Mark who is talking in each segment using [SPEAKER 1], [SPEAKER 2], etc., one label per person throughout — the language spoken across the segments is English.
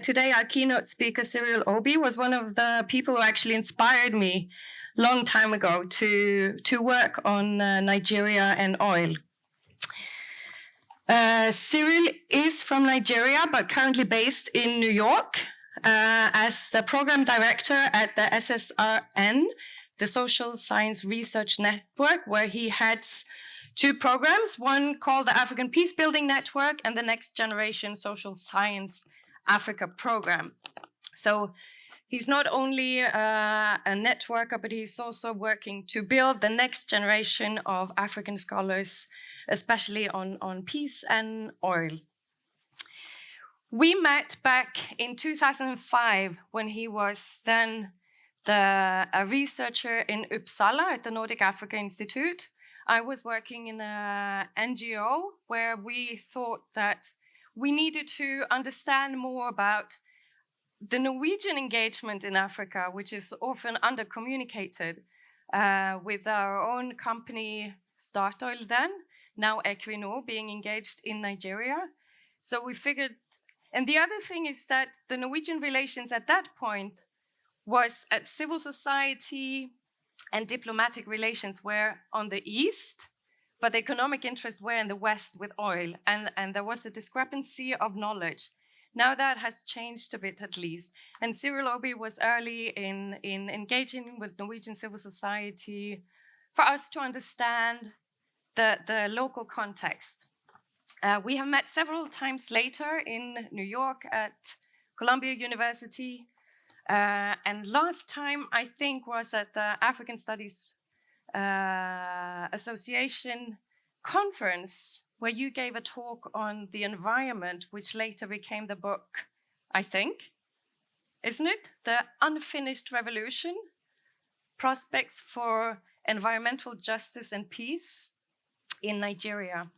[SPEAKER 1] Today, our keynote speaker, Cyril Obi, was one of the people who actually inspired me long time ago to work on Nigeria and oil. Cyril is from Nigeria, but currently based in New York as the program director at the SSRN, the Social Science Research Network, where he heads two programs, one called the African Peacebuilding Network and the Next Generation Social Science Africa program. So he's not only a networker, but he's also working to build the next generation of African scholars, especially on peace and oil. We met back in 2005 when he was then a researcher in Uppsala at the Nordic Africa Institute. I was working in an NGO where we thought that we needed to understand more about the Norwegian engagement in Africa, which is often undercommunicated, with our own company, Statoil then, now Equinor, being engaged in Nigeria. So we figured, and the other thing is that the Norwegian relations at that point was at civil society and diplomatic relations were on the east, but the economic interests were in the west with oil, and there was a discrepancy of knowledge. Now that has changed a bit at least, and Cyril Obi was early in engaging with Norwegian civil society for us to understand the local context. We have met several times later in New York at Columbia University, and last time I think was at the African Studies Association conference, where you gave a talk on the environment, which later became the book, I think, isn't it? The Unfinished Revolution, Prospects for Environmental Justice and Peace in Nigeria.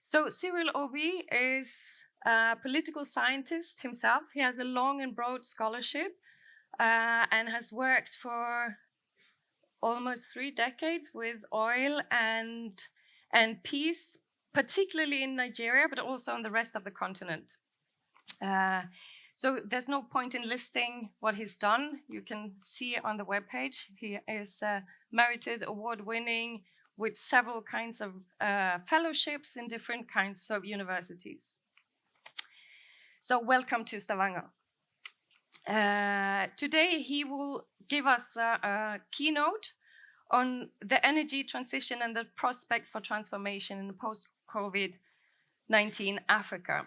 [SPEAKER 1] So Cyril Obi is a political scientist himself. He has a long and broad scholarship and has worked for almost 3 decades with oil and peace, particularly in Nigeria, but also on the rest of the continent. So there's no point in listing what he's done. You can see on the webpage. He is merited, award-winning, with several kinds of fellowships in different kinds of universities. So welcome to Stavanger. Today he will give us a keynote on the energy transition and the prospect for transformation in the post-COVID-19 Africa.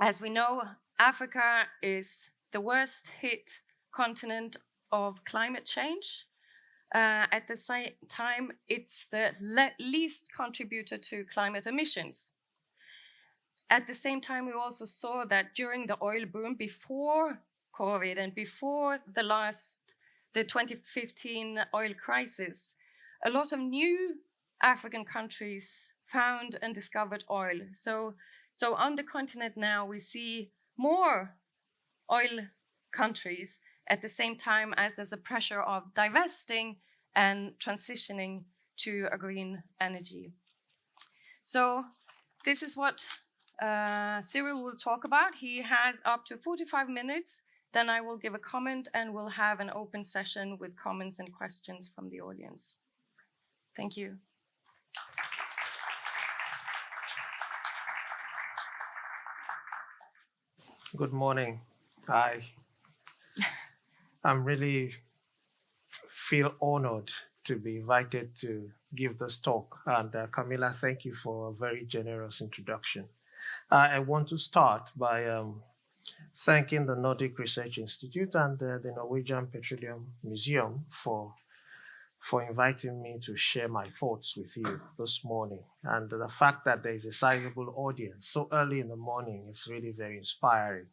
[SPEAKER 1] As we know, Africa is the worst hit continent of climate change. At the same time, it's the least contributor to climate emissions. At the same time, we also saw that during the oil boom before COVID and before the 2015 oil crisis, a lot of new African countries found and discovered oil. So on the continent now, we see more oil countries at the same time as there's a pressure of divesting and transitioning to a green energy. So this is what Cyril will talk about. He has up to 45 minutes. Then I will give a comment and we'll have an open session with comments and questions from the audience. Thank you.
[SPEAKER 2] Good morning. I'm really feel honored to be invited to give this talk. And Camilla, thank you for a very generous introduction. I want to start by thanking the Nordic Research Institute and the Norwegian Petroleum Museum for inviting me to share my thoughts with you this morning. And the fact that there is a sizable audience so early in the morning is really very inspiring.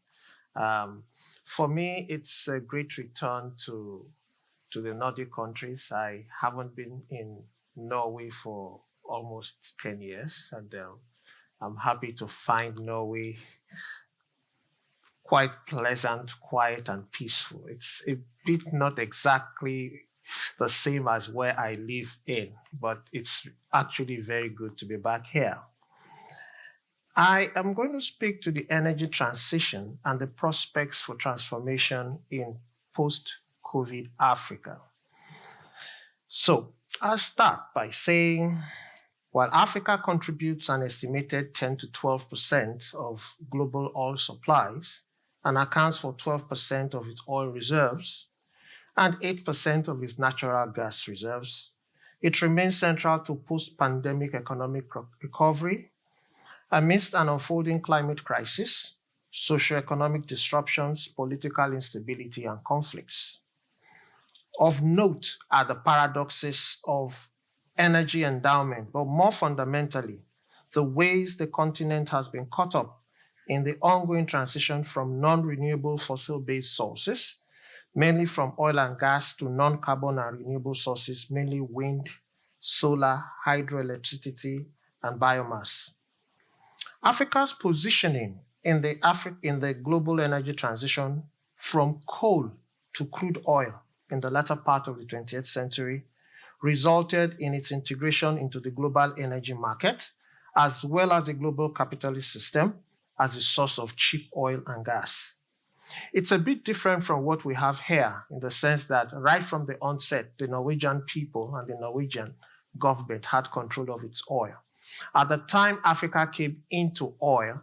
[SPEAKER 2] For me, it's a great return to the Nordic countries. I haven't been in Norway for almost 10 years, and I'm happy to find Norway quite pleasant, quiet, and peaceful. It's a bit not exactly the same as where I live in, but it's actually very good to be back here. I am going to speak to the energy transition and the prospects for transformation in post-COVID Africa. So I'll start by saying, while Africa contributes an estimated 10 to 12% of global oil supplies and accounts for 12% of its oil reserves and 8% of its natural gas reserves, it remains central to post-pandemic economic recovery amidst an unfolding climate crisis, socioeconomic disruptions, political instability, and conflicts. Of note are the paradoxes of energy endowment, but more fundamentally, the ways the continent has been caught up in the ongoing transition from non-renewable fossil-based sources, mainly from oil and gas, to non-carbon and renewable sources, mainly wind, solar, hydroelectricity, and biomass. Africa's positioning in the global energy transition from coal to crude oil in the latter part of the 20th century resulted in its integration into the global energy market, as well as the global capitalist system as a source of cheap oil and gas. It's a bit different from what we have here in the sense that right from the onset, the Norwegian people and the Norwegian government had control of its oil. At the time Africa came into oil,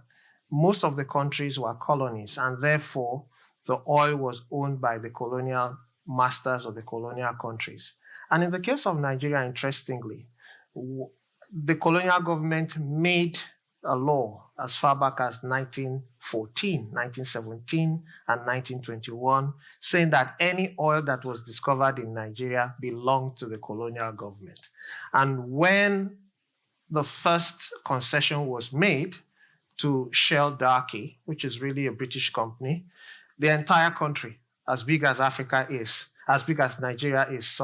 [SPEAKER 2] most of the countries were colonies, and therefore the oil was owned by the colonial masters of the colonial countries. And in the case of Nigeria, interestingly, the colonial government made a law as far back as 1914, 1917, and 1921, saying that any oil that was discovered in Nigeria belonged to the colonial government. And when the first concession was made to Shell Darkey, which is really a British company, the entire country, as big as Africa is, as big as Nigeria is,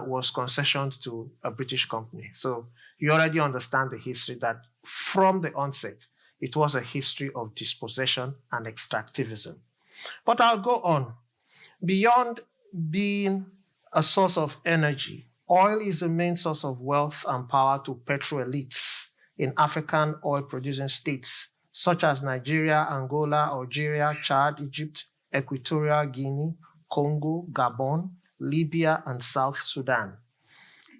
[SPEAKER 2] was concessioned to a British company. So you already understand the history that from the onset, it was a history of dispossession and extractivism. But I'll go on. Beyond being a source of energy, oil is the main source of wealth and power to petro elites in African oil-producing states, such as Nigeria, Angola, Algeria, Chad, Egypt, Equatorial Guinea, Congo, Gabon, Libya, and South Sudan.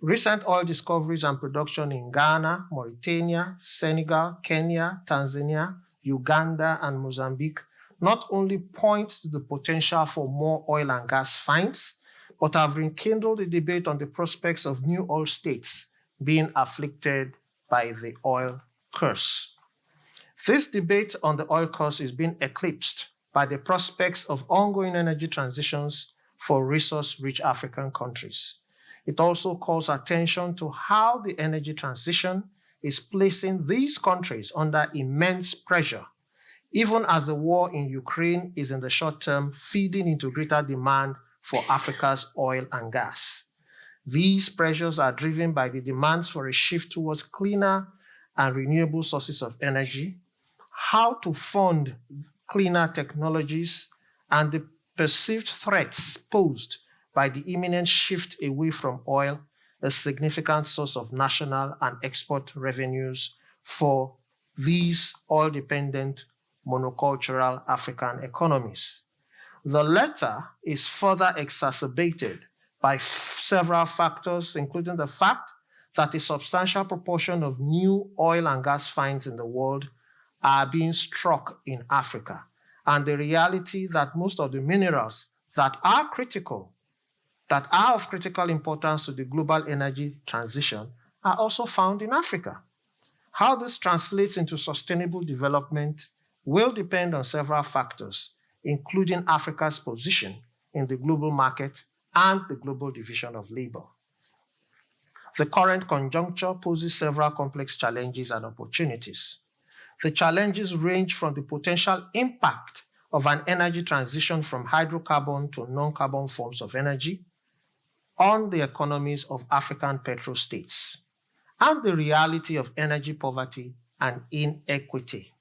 [SPEAKER 2] Recent oil discoveries and production in Ghana, Mauritania, Senegal, Kenya, Tanzania, Uganda, and Mozambique not only point to the potential for more oil and gas finds, but have rekindled the debate on the prospects of new oil states being afflicted by the oil curse. This debate on the oil curse is being eclipsed by the prospects of ongoing energy transitions for resource-rich African countries. It also calls attention to how the energy transition is placing these countries under immense pressure, even as the war in Ukraine is in the short term feeding into greater demand for Africa's oil and gas. These pressures are driven by the demands for a shift towards cleaner and renewable sources of energy, how to fund cleaner technologies, and the perceived threats posed by the imminent shift away from oil, a significant source of national and export revenues for these oil-dependent monocultural African economies. The latter is further exacerbated by several factors, including the fact that a substantial proportion of new oil and gas finds in the world are being struck in Africa, and the reality that most of the minerals that are of critical importance to the global energy transition are also found in Africa. How this translates into sustainable development will depend on several factors, including Africa's position in the global market and the global division of labor. The current conjuncture poses several complex challenges and opportunities. The challenges range from the potential impact of an energy transition from hydrocarbon to non-carbon forms of energy on the economies of African petrostates, and the reality of energy poverty and inequity,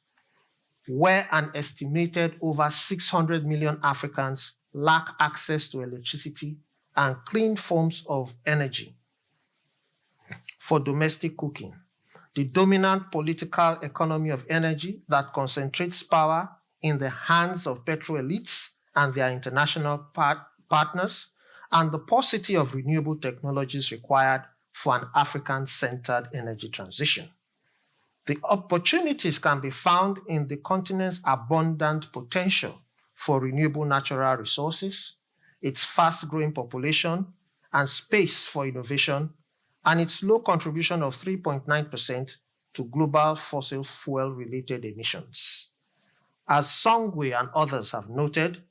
[SPEAKER 2] where an estimated over 600 million Africans lack access to electricity and clean forms of energy for domestic cooking. the dominant political economy of energy that concentrates power in the hands of petro elites and their international partners, and the paucity of renewable technologies required for an African-centered energy transition. The opportunities can be found in the continent's abundant potential for renewable natural resources, its fast-growing population, and space for innovation, and its low contribution of 3.9% to global fossil fuel-related emissions. As Songwe and others have noted,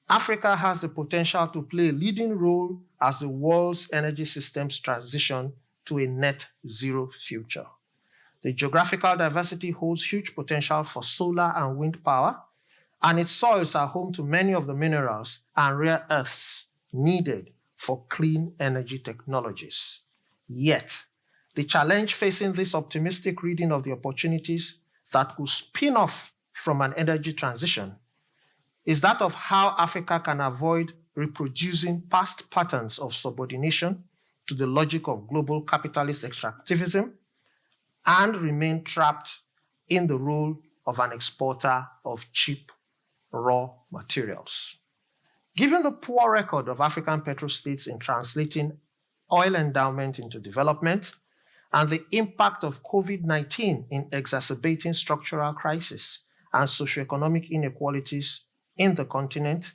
[SPEAKER 2] Africa has the potential to play a leading role as the world's energy systems transition to a net zero future. The geographical diversity holds huge potential for solar and wind power, and its soils are home to many of the minerals and rare earths needed for clean energy technologies. Yet, the challenge facing this optimistic reading of the opportunities that could spin off from an energy transition is that of how Africa can avoid reproducing past patterns of subordination to the logic of global capitalist extractivism and remain trapped in the role of an exporter of cheap raw materials. Given the poor record of African petrostates in translating oil endowment into development and the impact of COVID-19 in exacerbating structural crisis and socioeconomic inequalities in the continent,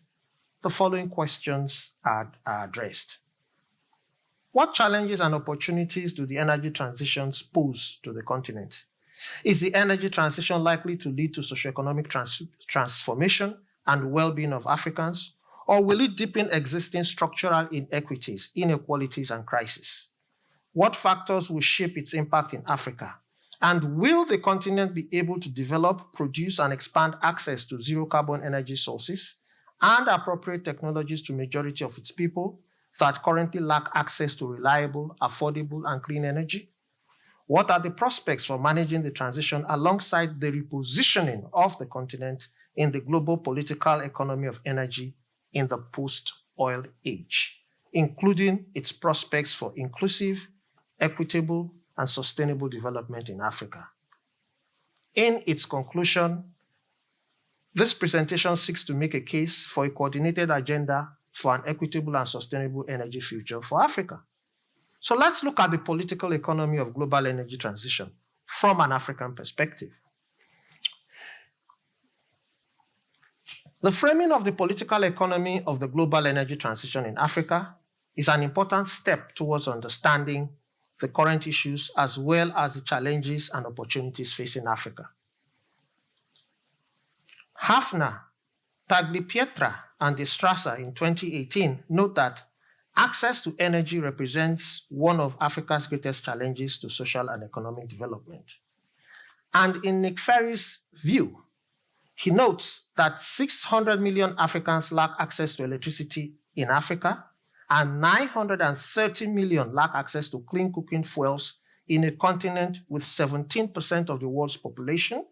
[SPEAKER 2] the following questions are addressed. What challenges and opportunities do the energy transitions pose to the continent? Is the energy transition likely to lead to socioeconomic transformation and well-being of Africans, or will it deepen existing structural inequities, inequalities, and crises? What factors will shape its impact in Africa? And will the continent be able to develop, produce, and expand access to zero-carbon energy sources and appropriate technologies to majority of its people that currently lack access to reliable, affordable, and clean energy? What are the prospects for managing the transition alongside the repositioning of the continent in the global political economy of energy in the post-oil age, including its prospects for inclusive, equitable, and sustainable development in Africa? In its conclusion, this presentation seeks to make a case for a coordinated agenda for an equitable and sustainable energy future for Africa. So let's look at the political economy of global energy transition from an African perspective. The framing of the political economy of the global energy transition in Africa is an important step towards understanding the current issues as well as the challenges and opportunities facing Africa. Hafner, Tagliapietra, and De Strasser in 2018 note that access to energy represents one of Africa's greatest challenges to social and economic development. And in Nick Ferry's view, he notes that 600 million Africans lack access to electricity in Africa, and 930 million lack access to clean cooking fuels in a continent with 17% of the world's population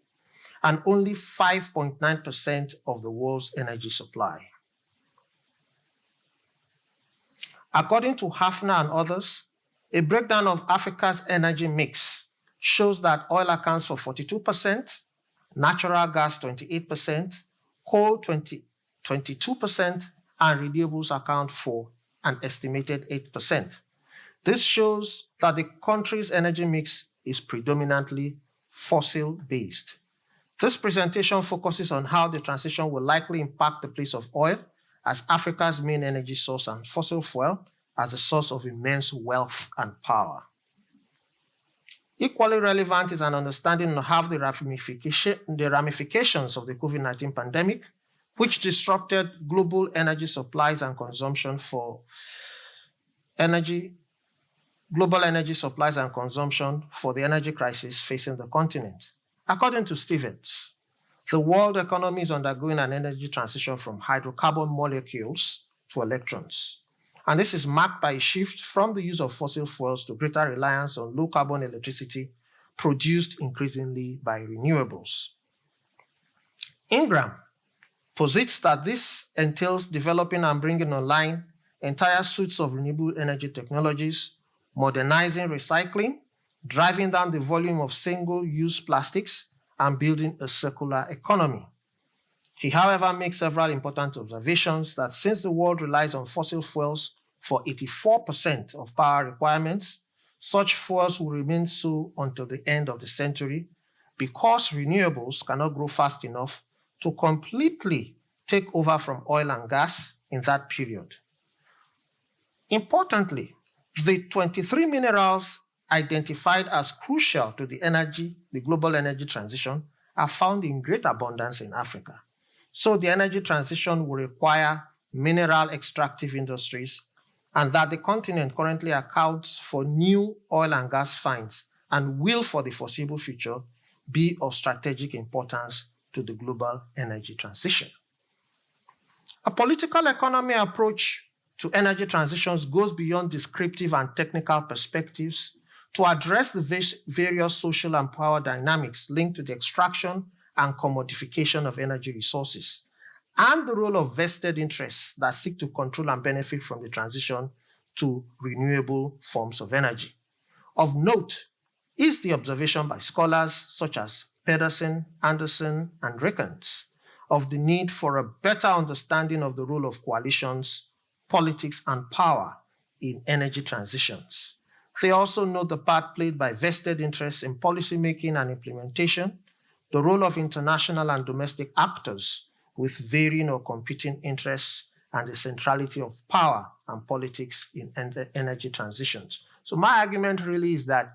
[SPEAKER 2] and only 5.9% of the world's energy supply. According to Hafner and others, a breakdown of Africa's energy mix shows that oil accounts for 42%, natural gas 28%, coal 22%, and renewables account for an estimated 8%. This shows that the country's energy mix is predominantly fossil-based. This presentation focuses on how the transition will likely impact the place of oil as Africa's main energy source and fossil fuel as a source of immense wealth and power. Equally relevant is an understanding of how the ramifications of the COVID-19 pandemic, which disrupted global energy supplies and consumption for the energy crisis facing the continent. According to Stevens, the world economy is undergoing an energy transition from hydrocarbon molecules to electrons. And this is marked by a shift from the use of fossil fuels to greater reliance on low-carbon electricity produced increasingly by renewables. Ingram posits that this entails developing and bringing online entire suites of renewable energy technologies, modernizing recycling, driving down the volume of single-use plastics and building a circular economy. He, however, makes several important observations that since the world relies on fossil fuels for 84% of power requirements, such fuels will remain so until the end of the century because renewables cannot grow fast enough to completely take over from oil and gas in that period. Importantly, the 23 minerals identified as crucial to the global energy transition are found in great abundance in Africa. So the energy transition will require mineral extractive industries, and that the continent currently accounts for new oil and gas finds and will, for the foreseeable future, be of strategic importance to the global energy transition. A political economy approach to energy transitions goes beyond descriptive and technical perspectives to address the various social and power dynamics linked to the extraction and commodification of energy resources, and the role of vested interests that seek to control and benefit from the transition to renewable forms of energy. Of note is the observation by scholars such as Pedersen, Anderson, and Rickens of the need for a better understanding of the role of coalitions, politics, and power in energy transitions. They also note the part played by vested interests in policymaking and implementation, the role of international and domestic actors with varying or competing interests, and the centrality of power and politics in energy transitions. So my argument really is that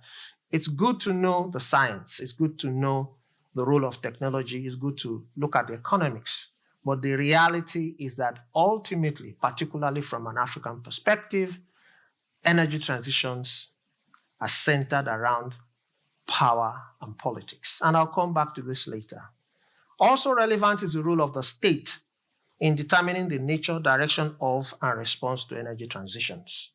[SPEAKER 2] it's good to know the science, it's good to know the role of technology, it's good to look at the economics, but the reality is that ultimately, particularly from an African perspective, energy transitions are centered around power and politics. And I'll come back to this later. Also relevant is the role of the state in determining the nature, direction of, and response to energy transitions.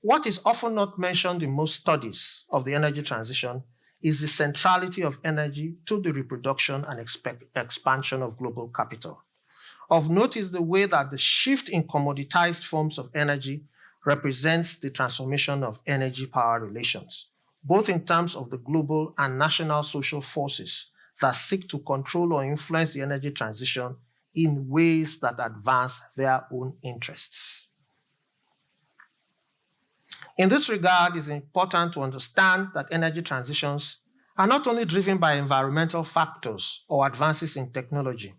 [SPEAKER 2] What is often not mentioned in most studies of the energy transition is the centrality of energy to the reproduction and expansion of global capital. Of note is the way that the shift in commoditized forms of energy represents the transformation of energy-power relations, both in terms of the global and national social forces that seek to control or influence the energy transition in ways that advance their own interests. In this regard, it's important to understand that energy transitions are not only driven by environmental factors or advances in technology,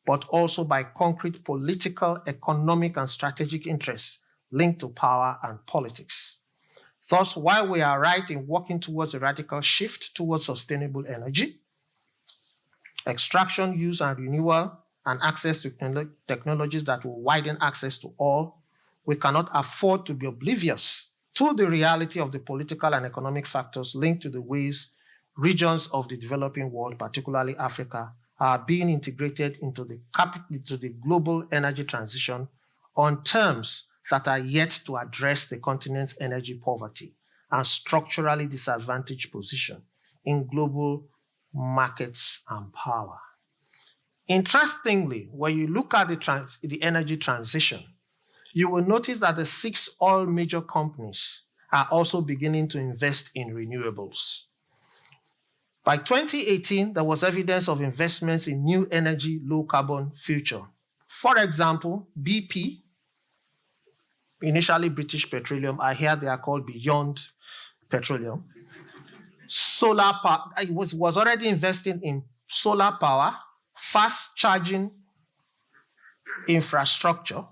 [SPEAKER 2] but also by concrete political, economic, and strategic interests linked to power and politics. Thus, while we are right in working towards a radical shift towards sustainable energy, extraction, use, and renewal, and access to technologies that will widen access to all, we cannot afford to be oblivious to the reality of the political and economic factors linked to the ways regions of the developing world, particularly Africa, are being integrated into the global energy transition on terms that are yet to address the continent's energy poverty and structurally disadvantaged position in global markets and power. Interestingly, when you look at the energy transition, you will notice that the 6 oil major companies are also beginning to invest in renewables. By 2018, there was evidence of investments in new energy, low-carbon future. For example, BP, initially British Petroleum, I hear they are called Beyond Petroleum. Solar power, it was already investing in solar power, fast charging infrastructure,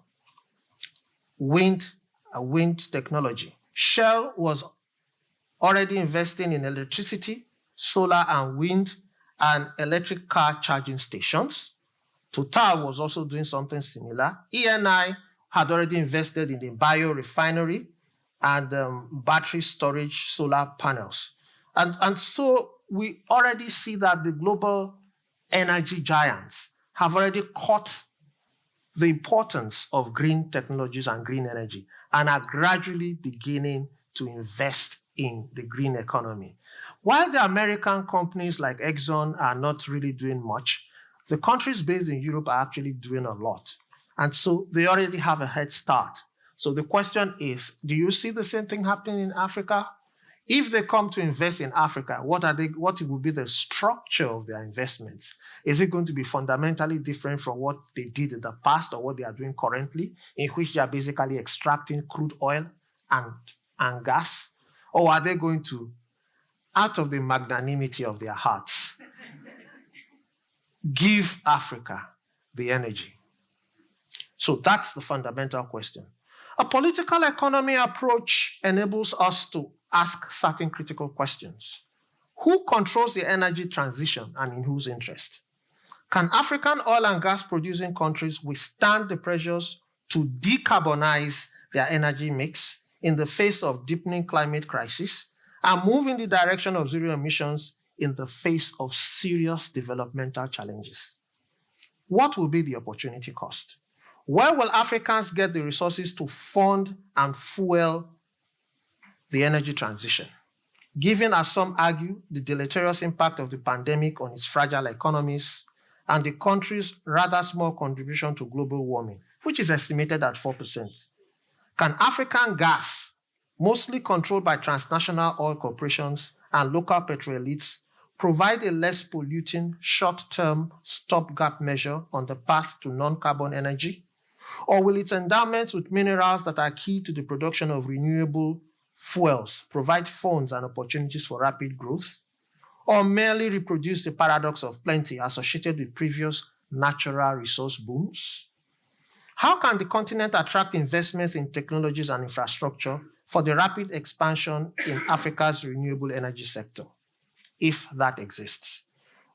[SPEAKER 2] wind technology. Shell was already investing in electricity, solar and wind, and electric car charging stations. Total was also doing something similar. ENI had already invested in a biorefinery and battery storage solar panels. And so we already see that the global energy giants have already caught the importance of green technologies and green energy and are gradually beginning to invest in the green economy. While the American companies like Exxon are not really doing much, the countries based in Europe are actually doing a lot. And so they already have a head start. So the question is, do you see the same thing happening in Africa? if they come to invest in Africa, what will be the structure of their investments? Is it going to be fundamentally different from what they did in the past or what they are doing currently, in which they are basically extracting crude oil and gas? Or are they going to, out of the magnanimity of their hearts, give Africa the energy? So that's the fundamental question. A political economy approach enables us to ask certain critical questions. Who controls the energy transition and in whose interest? Can African oil and gas producing countries withstand the pressures to decarbonize their energy mix in the face of deepening climate crisis and move in the direction of zero emissions in the face of serious developmental challenges? What will be the opportunity cost? Where will Africans get the resources to fund and fuel the energy transition, given, as some argue, the deleterious impact of the pandemic on its fragile economies and the country's rather small contribution to global warming, which is estimated at 4%? Can African gas, mostly controlled by transnational oil corporations and local petro elites, provide a less polluting short-term stopgap measure on the path to non-carbon energy? Or will its endowments with minerals that are key to the production of renewable fuels provide funds and opportunities for rapid growth, or merely reproduce the paradox of plenty associated with previous natural resource booms? How can the continent attract investments in technologies and infrastructure for the rapid expansion in Africa's renewable energy sector, if that exists?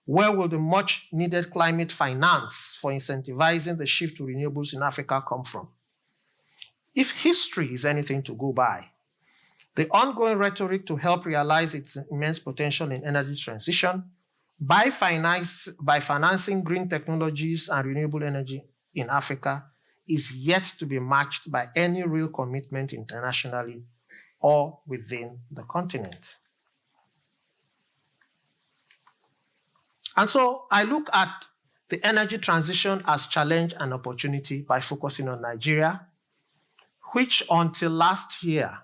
[SPEAKER 2] Where will the much needed climate finance for incentivizing the shift to renewables in Africa come from? If history is anything to go by, the ongoing rhetoric to help realize its immense potential in energy transition by financing green technologies and renewable energy in Africa is yet to be matched by any real commitment internationally or within the continent. And so I look at the energy transition as challenge and opportunity by focusing on Nigeria, which until last year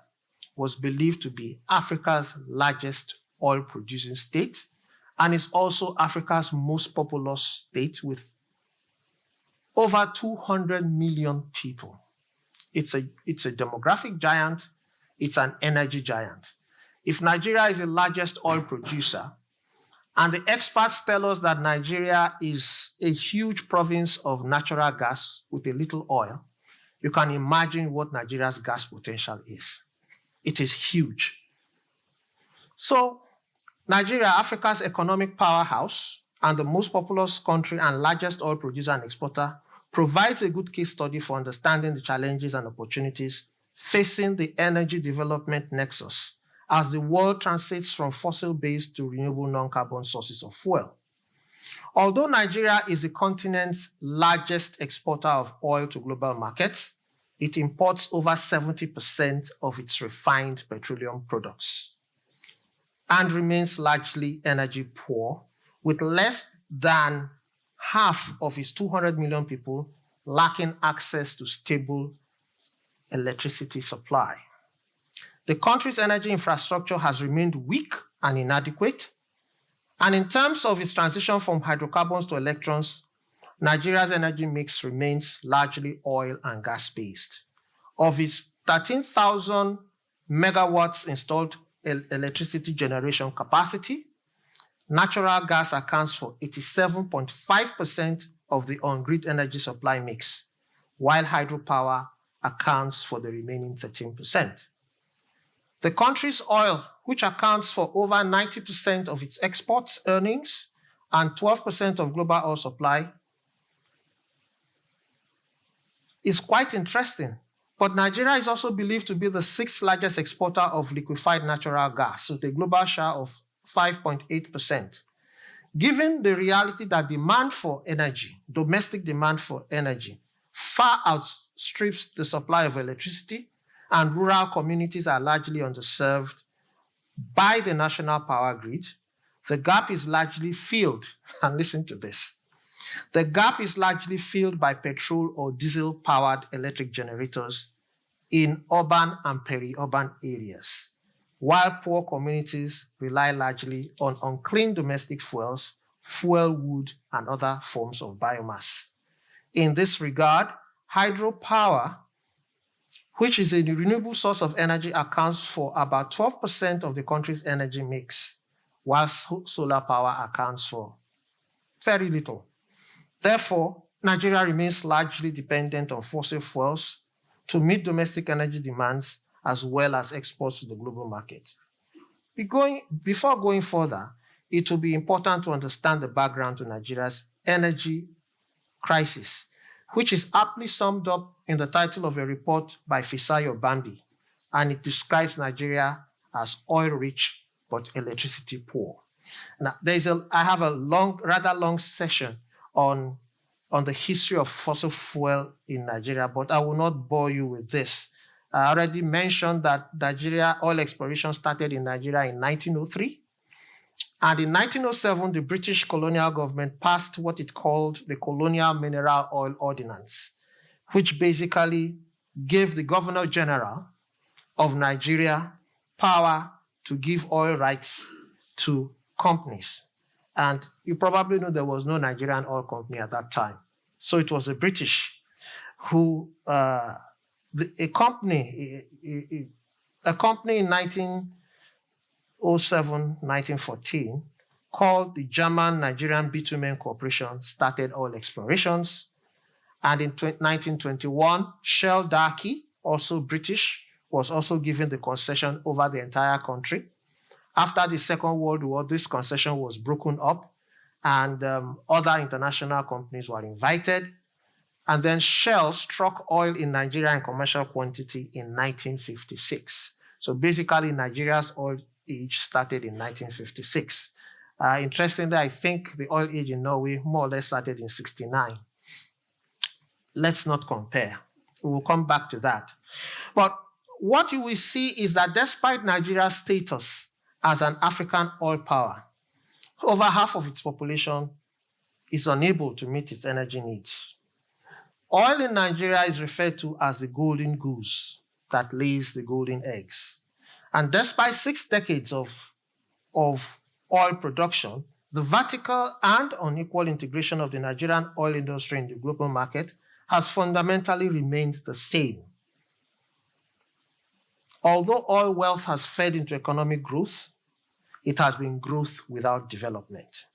[SPEAKER 2] was believed to be Africa's largest oil-producing state and is also Africa's most populous state with over 200 million people. It's a demographic giant. It's an energy giant. If Nigeria is the largest oil producer, and the experts tell us that Nigeria is a huge province of natural gas with a little oil, you can imagine what Nigeria's gas potential is. It is huge. So Nigeria, Africa's economic powerhouse and the most populous country and largest oil producer and exporter, provides a good case study for understanding the challenges and opportunities facing the energy development nexus as the world transits from fossil-based to renewable non-carbon sources of fuel. Although Nigeria is the continent's largest exporter of oil to global markets, it imports over 70% of its refined petroleum products and remains largely energy poor, with less than half of its 200 million people lacking access to stable electricity supply. The country's energy infrastructure has remained weak and inadequate. And in terms of its transition from hydrocarbons to electrons, Nigeria's energy mix remains largely oil and gas-based. Of its 13,000 megawatts installed electricity generation capacity, natural gas accounts for 87.5% of the on-grid energy supply mix, while hydropower accounts for the remaining 13%. The country's oil, which accounts for over 90% of its exports earnings and 12% of global oil supply, is quite interesting. But Nigeria is also believed to be the sixth largest exporter of liquefied natural gas, with a global share of 5.8%. Given the reality that demand for energy, domestic demand for energy, far outstrips the supply of electricity, and rural communities are largely underserved by the national power grid, the gap is largely filled, and listen to this, the gap is largely filled by petrol or diesel-powered electric generators in urban and peri-urban areas, while poor communities rely largely on unclean domestic fuels, fuel wood, and other forms of biomass. In this regard, hydropower, which is a renewable source of energy, accounts for about 12% of the country's energy mix, while solar power accounts for very little. Therefore, Nigeria remains largely dependent on fossil fuels to meet domestic energy demands as well as exports to the global market. Before going further, it will be important to understand the background to Nigeria's energy crisis, which is aptly summed up in the title of a report by Fisayo Bambi, and it describes Nigeria as oil-rich but electricity-poor. Now, I have a rather long session on the history of fossil fuel in Nigeria, but I will not bore you with this. I already mentioned that Nigeria oil exploration started in Nigeria in 1903. And in 1907, the British colonial government passed what it called the Colonial Mineral Oil Ordinance, which basically gave the Governor General of Nigeria power to give oil rights to companies. And you probably know there was no Nigerian oil company at that time. So it was the British who, a company in 1907, 1914, called the German Nigerian Bitumen Corporation, started oil explorations. And in 1921, Shell Darky, also British, was also given the concession over the entire country. After the Second World War, this concession was broken up, and other international companies were invited. And then Shell struck oil in Nigeria in commercial quantity in 1956. So basically, Nigeria's oil age started in 1956. Interestingly, I think the oil age in Norway more or less started in 1969. Let's not compare. We will come back to that. But what you will see is that despite Nigeria's status as an African oil power, over half of its population is unable to meet its energy needs. Oil in Nigeria is referred to as the golden goose that lays the golden eggs. And despite 6 decades of oil production, the vertical and unequal integration of the Nigerian oil industry in the global market has fundamentally remained the same. Although oil wealth has fed into economic growth, it has been growth without development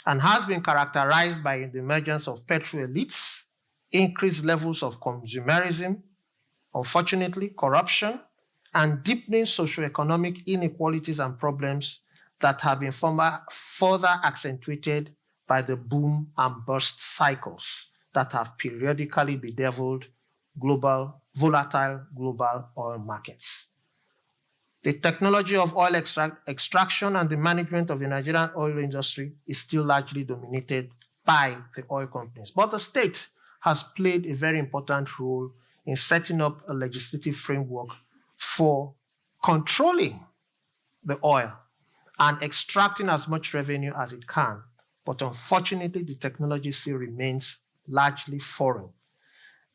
[SPEAKER 2] and has been characterized by the emergence of petro elites, increased levels of consumerism, unfortunately, corruption, and deepening socioeconomic inequalities and problems that have been further accentuated by the boom and bust cycles that have periodically bedeviled volatile global oil markets. The technology of oil extraction and the management of the Nigerian oil industry is still largely dominated by the oil companies. But the state has played a very important role in setting up a legislative framework for controlling the oil and extracting as much revenue as it can. But unfortunately, the technology still remains largely foreign.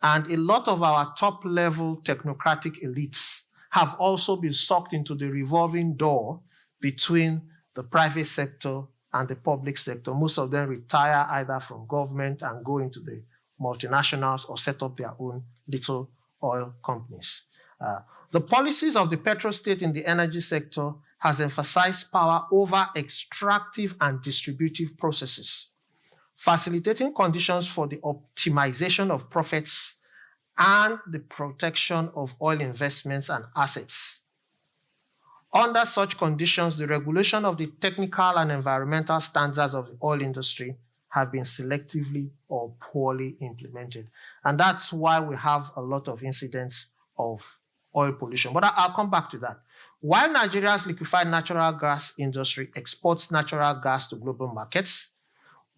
[SPEAKER 2] And a lot of our top-level technocratic elites have also been sucked into the revolving door between the private sector and the public sector. Most of them retire either from government and go into the multinationals or set up their own little oil companies. The policies of the Petrostate in the energy sector has emphasized power over extractive and distributive processes, facilitating conditions for the optimization of profits and the protection of oil investments and assets. Under such conditions, the regulation of the technical and environmental standards of the oil industry have been selectively or poorly implemented. And that's why we have a lot of incidents of oil pollution. But I'll come back to that. While Nigeria's liquefied natural gas industry exports natural gas to global markets,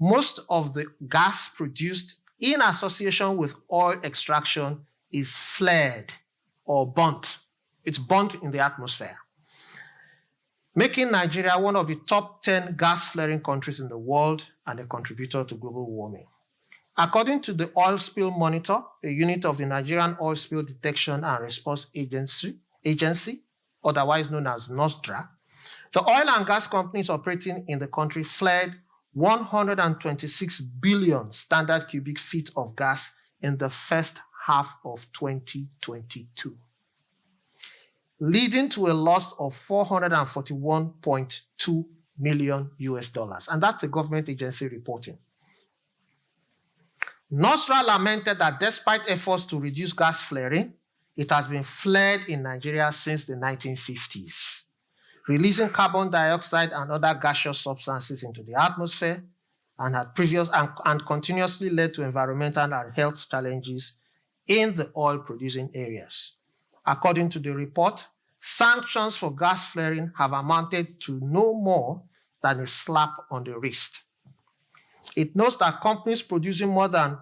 [SPEAKER 2] most of the gas produced in association with oil extraction is flared or burnt. It's burnt in the atmosphere, making Nigeria one of the top 10 gas flaring countries in the world and a contributor to global warming. According to the Oil Spill Monitor, a unit of the Nigerian Oil Spill Detection and Response Agency, otherwise known as Nostra, the oil and gas companies operating in the country flared 126 billion standard cubic feet of gas in the first half of 2022, leading to a loss of $441.2 million US dollars. And that's a government agency reporting. Nostra lamented that despite efforts to reduce gas flaring, it has been flared in Nigeria since the 1950s, releasing carbon dioxide and other gaseous substances into the atmosphere, and had continuously led to environmental and health challenges in the oil-producing areas. According to the report, sanctions for gas flaring have amounted to no more than a slap on the wrist. It notes that companies producing more than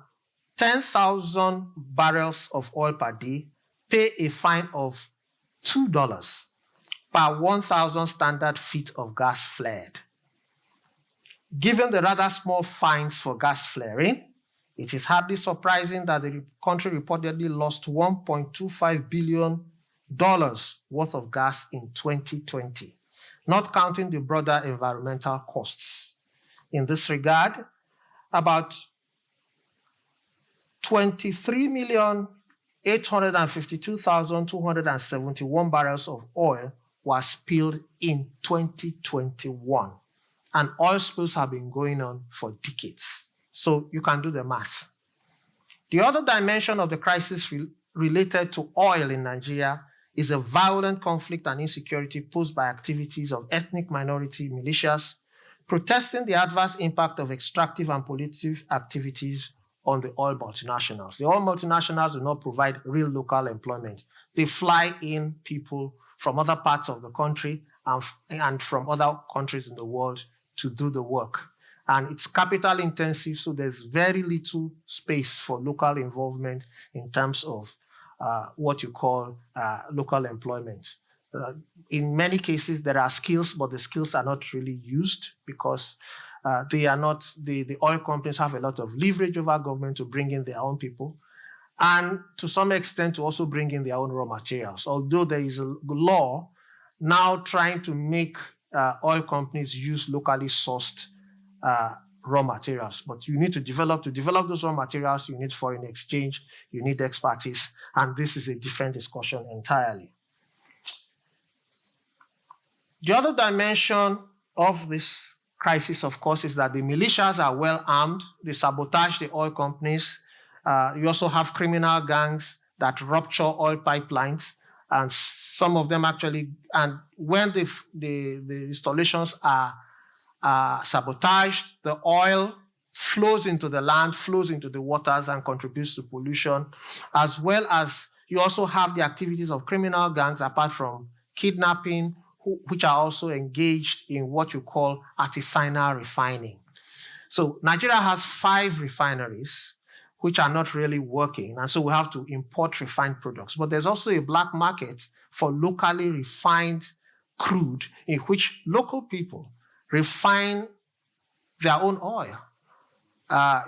[SPEAKER 2] 10,000 barrels of oil per day pay a fine of $2 per 1,000 standard feet of gas flared. Given the rather small fines for gas flaring, it is hardly surprising that the country reportedly lost $1.25 billion worth of gas in 2020, not counting the broader environmental costs. In this regard, about 23,852,271 barrels of oil were spilled in 2021. And oil spills have been going on for decades. So you can do the math. The other dimension of the crisis related to oil in Nigeria is a violent conflict and insecurity posed by activities of ethnic minority militias protesting the adverse impact of extractive and pollutive activities on the oil multinationals. The oil multinationals do not provide real local employment. They fly in people from other parts of the country and from other countries in the world to do the work. And it's capital intensive, so there's very little space for local involvement in terms of what you call local employment. In many cases, there are skills, but the skills are not really used because they are not, the oil companies have a lot of leverage over government to bring in their own people and to some extent to also bring in their own raw materials. Although there is a law now trying to make oil companies use locally sourced raw materials, but you need to develop those raw materials, you need foreign exchange, you need expertise, and this is a different discussion entirely. The other dimension of this crisis, of course, is that the militias are well armed. They sabotage the oil companies. You also have criminal gangs that rupture oil pipelines, and some of them actually, and when the installations are sabotaged, the oil flows into the land, flows into the waters, and contributes to pollution, as well as you also have the activities of criminal gangs, apart from kidnapping, which are also engaged in what you call artisanal refining. So Nigeria has 5 refineries, which are not really working, and so we have to import refined products. But there's also a black market for locally refined crude, in which local people refine their own oil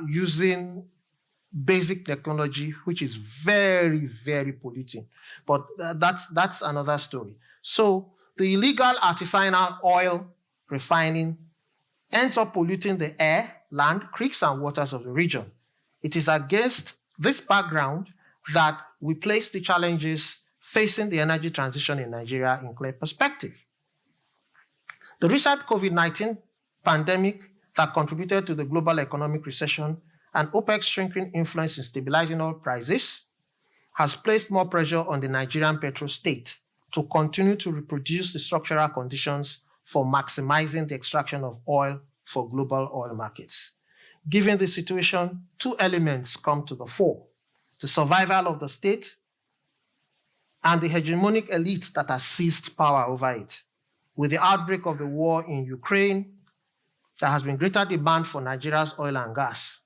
[SPEAKER 2] using basic technology, which is very, very polluting. But that's another story. So the illegal artisanal oil refining ends up polluting the air, land, creeks, and waters of the region. It is against this background that we place the challenges facing the energy transition in Nigeria in clear perspective. The recent COVID-19 pandemic that contributed to the global economic recession and OPEC's shrinking influence in stabilizing oil prices has placed more pressure on the Nigerian Petrostates to continue to reproduce the structural conditions for maximizing the extraction of oil for global oil markets. Given the situation, 2 elements come to the fore: the survival of the state and the hegemonic elite that has seized power over it. With the outbreak of the war in Ukraine, there has been greater demand for Nigeria's oil and gas,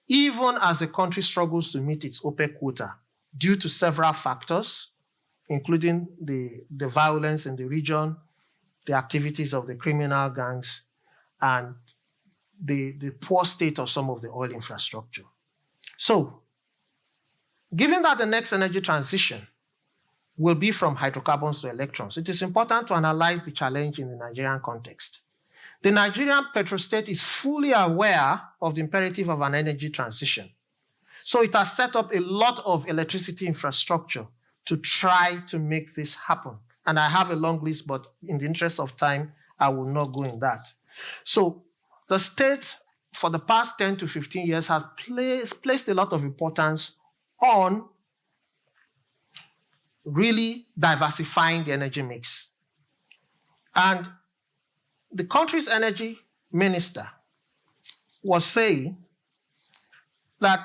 [SPEAKER 2] even as the country struggles to meet its OPEC quota due to several factors, including the violence in the region, the activities of the criminal gangs, and the poor state of some of the oil infrastructure. So, given that the next energy transition will be from hydrocarbons to electrons. It is important to analyze the challenge in the Nigerian context. The Nigerian Petrostate is fully aware of the imperative of an energy transition. So it has set up a lot of electricity infrastructure to try to make this happen. And I have a long list, but in the interest of time, I will not go in that. So the state, for the past 10 to 15 years, has placed a lot of importance on really diversifying the energy mix. And the country's energy minister was saying that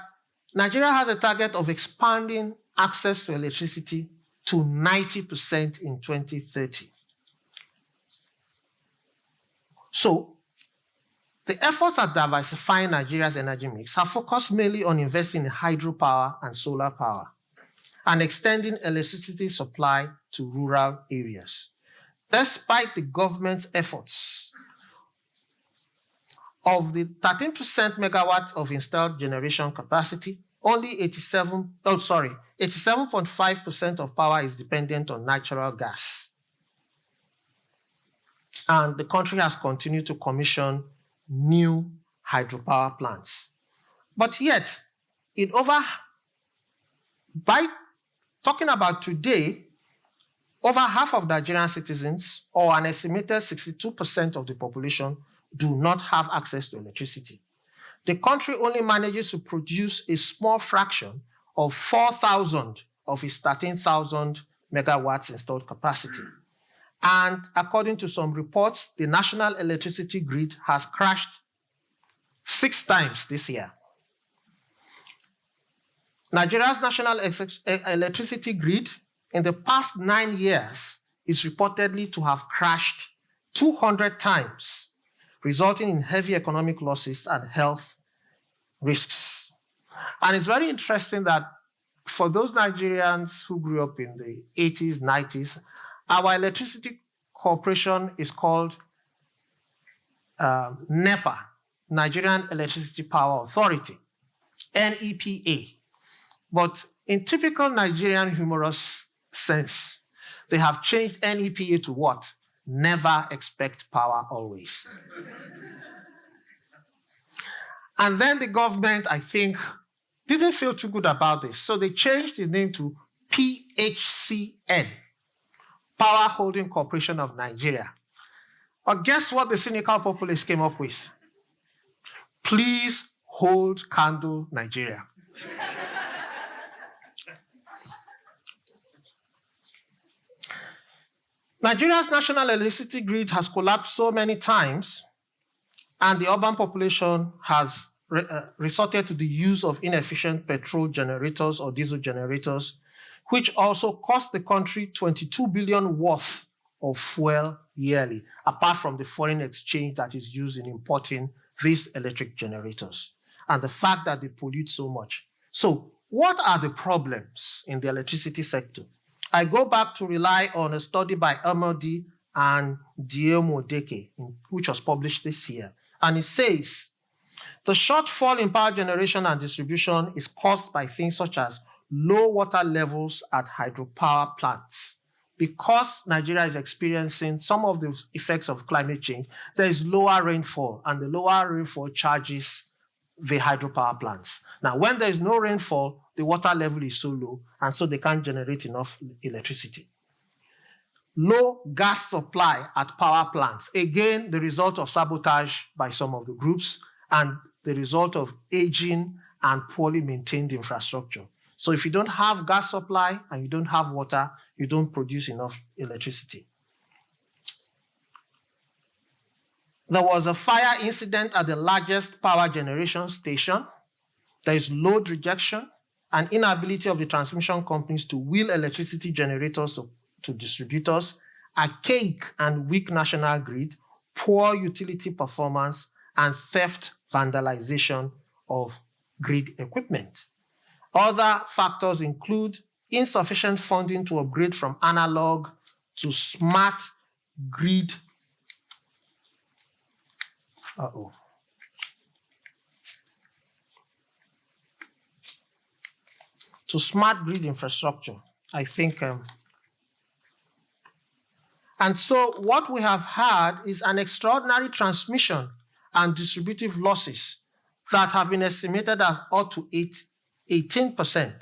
[SPEAKER 2] Nigeria has a target of expanding access to electricity to 90% in 2030. So the efforts at diversifying Nigeria's energy mix have focused mainly on investing in hydropower and solar power and extending electricity supply to rural areas. Despite the government's efforts, of the 13% megawatt of installed generation capacity, only 87.5% of power is dependent on natural gas. And the country has continued to commission new hydropower plants. But yet, by talking about today, over half of Nigerian citizens, or an estimated 62% of the population, do not have access to electricity. The country only manages to produce a small fraction of 4,000 of its 13,000 megawatts installed capacity. And according to some reports, the national electricity grid has crashed 6 times this year. Nigeria's national electricity grid in the past 9 years is reportedly to have crashed 200 times, resulting in heavy economic losses and health risks. And it's very interesting that for those Nigerians who grew up in the 80s, 90s, our electricity corporation is called NEPA, Nigerian Electricity Power Authority, NEPA. But in typical Nigerian humorous sense, they have changed NEPA to what? Never expect power always. And then the government, I think, didn't feel too good about this. So they changed the name to PHCN, Power Holding Corporation of Nigeria. But guess what the cynical populists came up with? Please hold candle Nigeria. Nigeria's national electricity grid has collapsed so many times, and the urban population has resorted to the use of inefficient petrol generators or diesel generators, which also cost the country 22 billion worth of fuel yearly, apart from the foreign exchange that is used in importing these electric generators, and the fact that they pollute so much. So what are the problems in the electricity sector? I go back to rely on a study by Amadi and Diomodeke, which was published this year. And it says, the shortfall in power generation and distribution is caused by things such as low water levels at hydropower plants. Because Nigeria is experiencing some of the effects of climate change, there is lower rainfall, and the lower rainfall charges the hydropower plants. Now, when there is no rainfall, the water level is so low, and so they can't generate enough electricity. Low gas supply at power plants. Again, the result of sabotage by some of the groups and the result of aging and poorly maintained infrastructure. So if you don't have gas supply and you don't have water, you don't produce enough electricity. There was a fire incident at the largest power generation station. There is load rejection and inability of the transmission companies to wheel electricity generators to distributors, archaic and weak national grid, poor utility performance, and theft, vandalization of grid equipment. Other factors include insufficient funding to upgrade from analog to smart grid. To smart grid infrastructure. I think And so what we have had is an extraordinary transmission and distributive losses that have been estimated at up to 18%.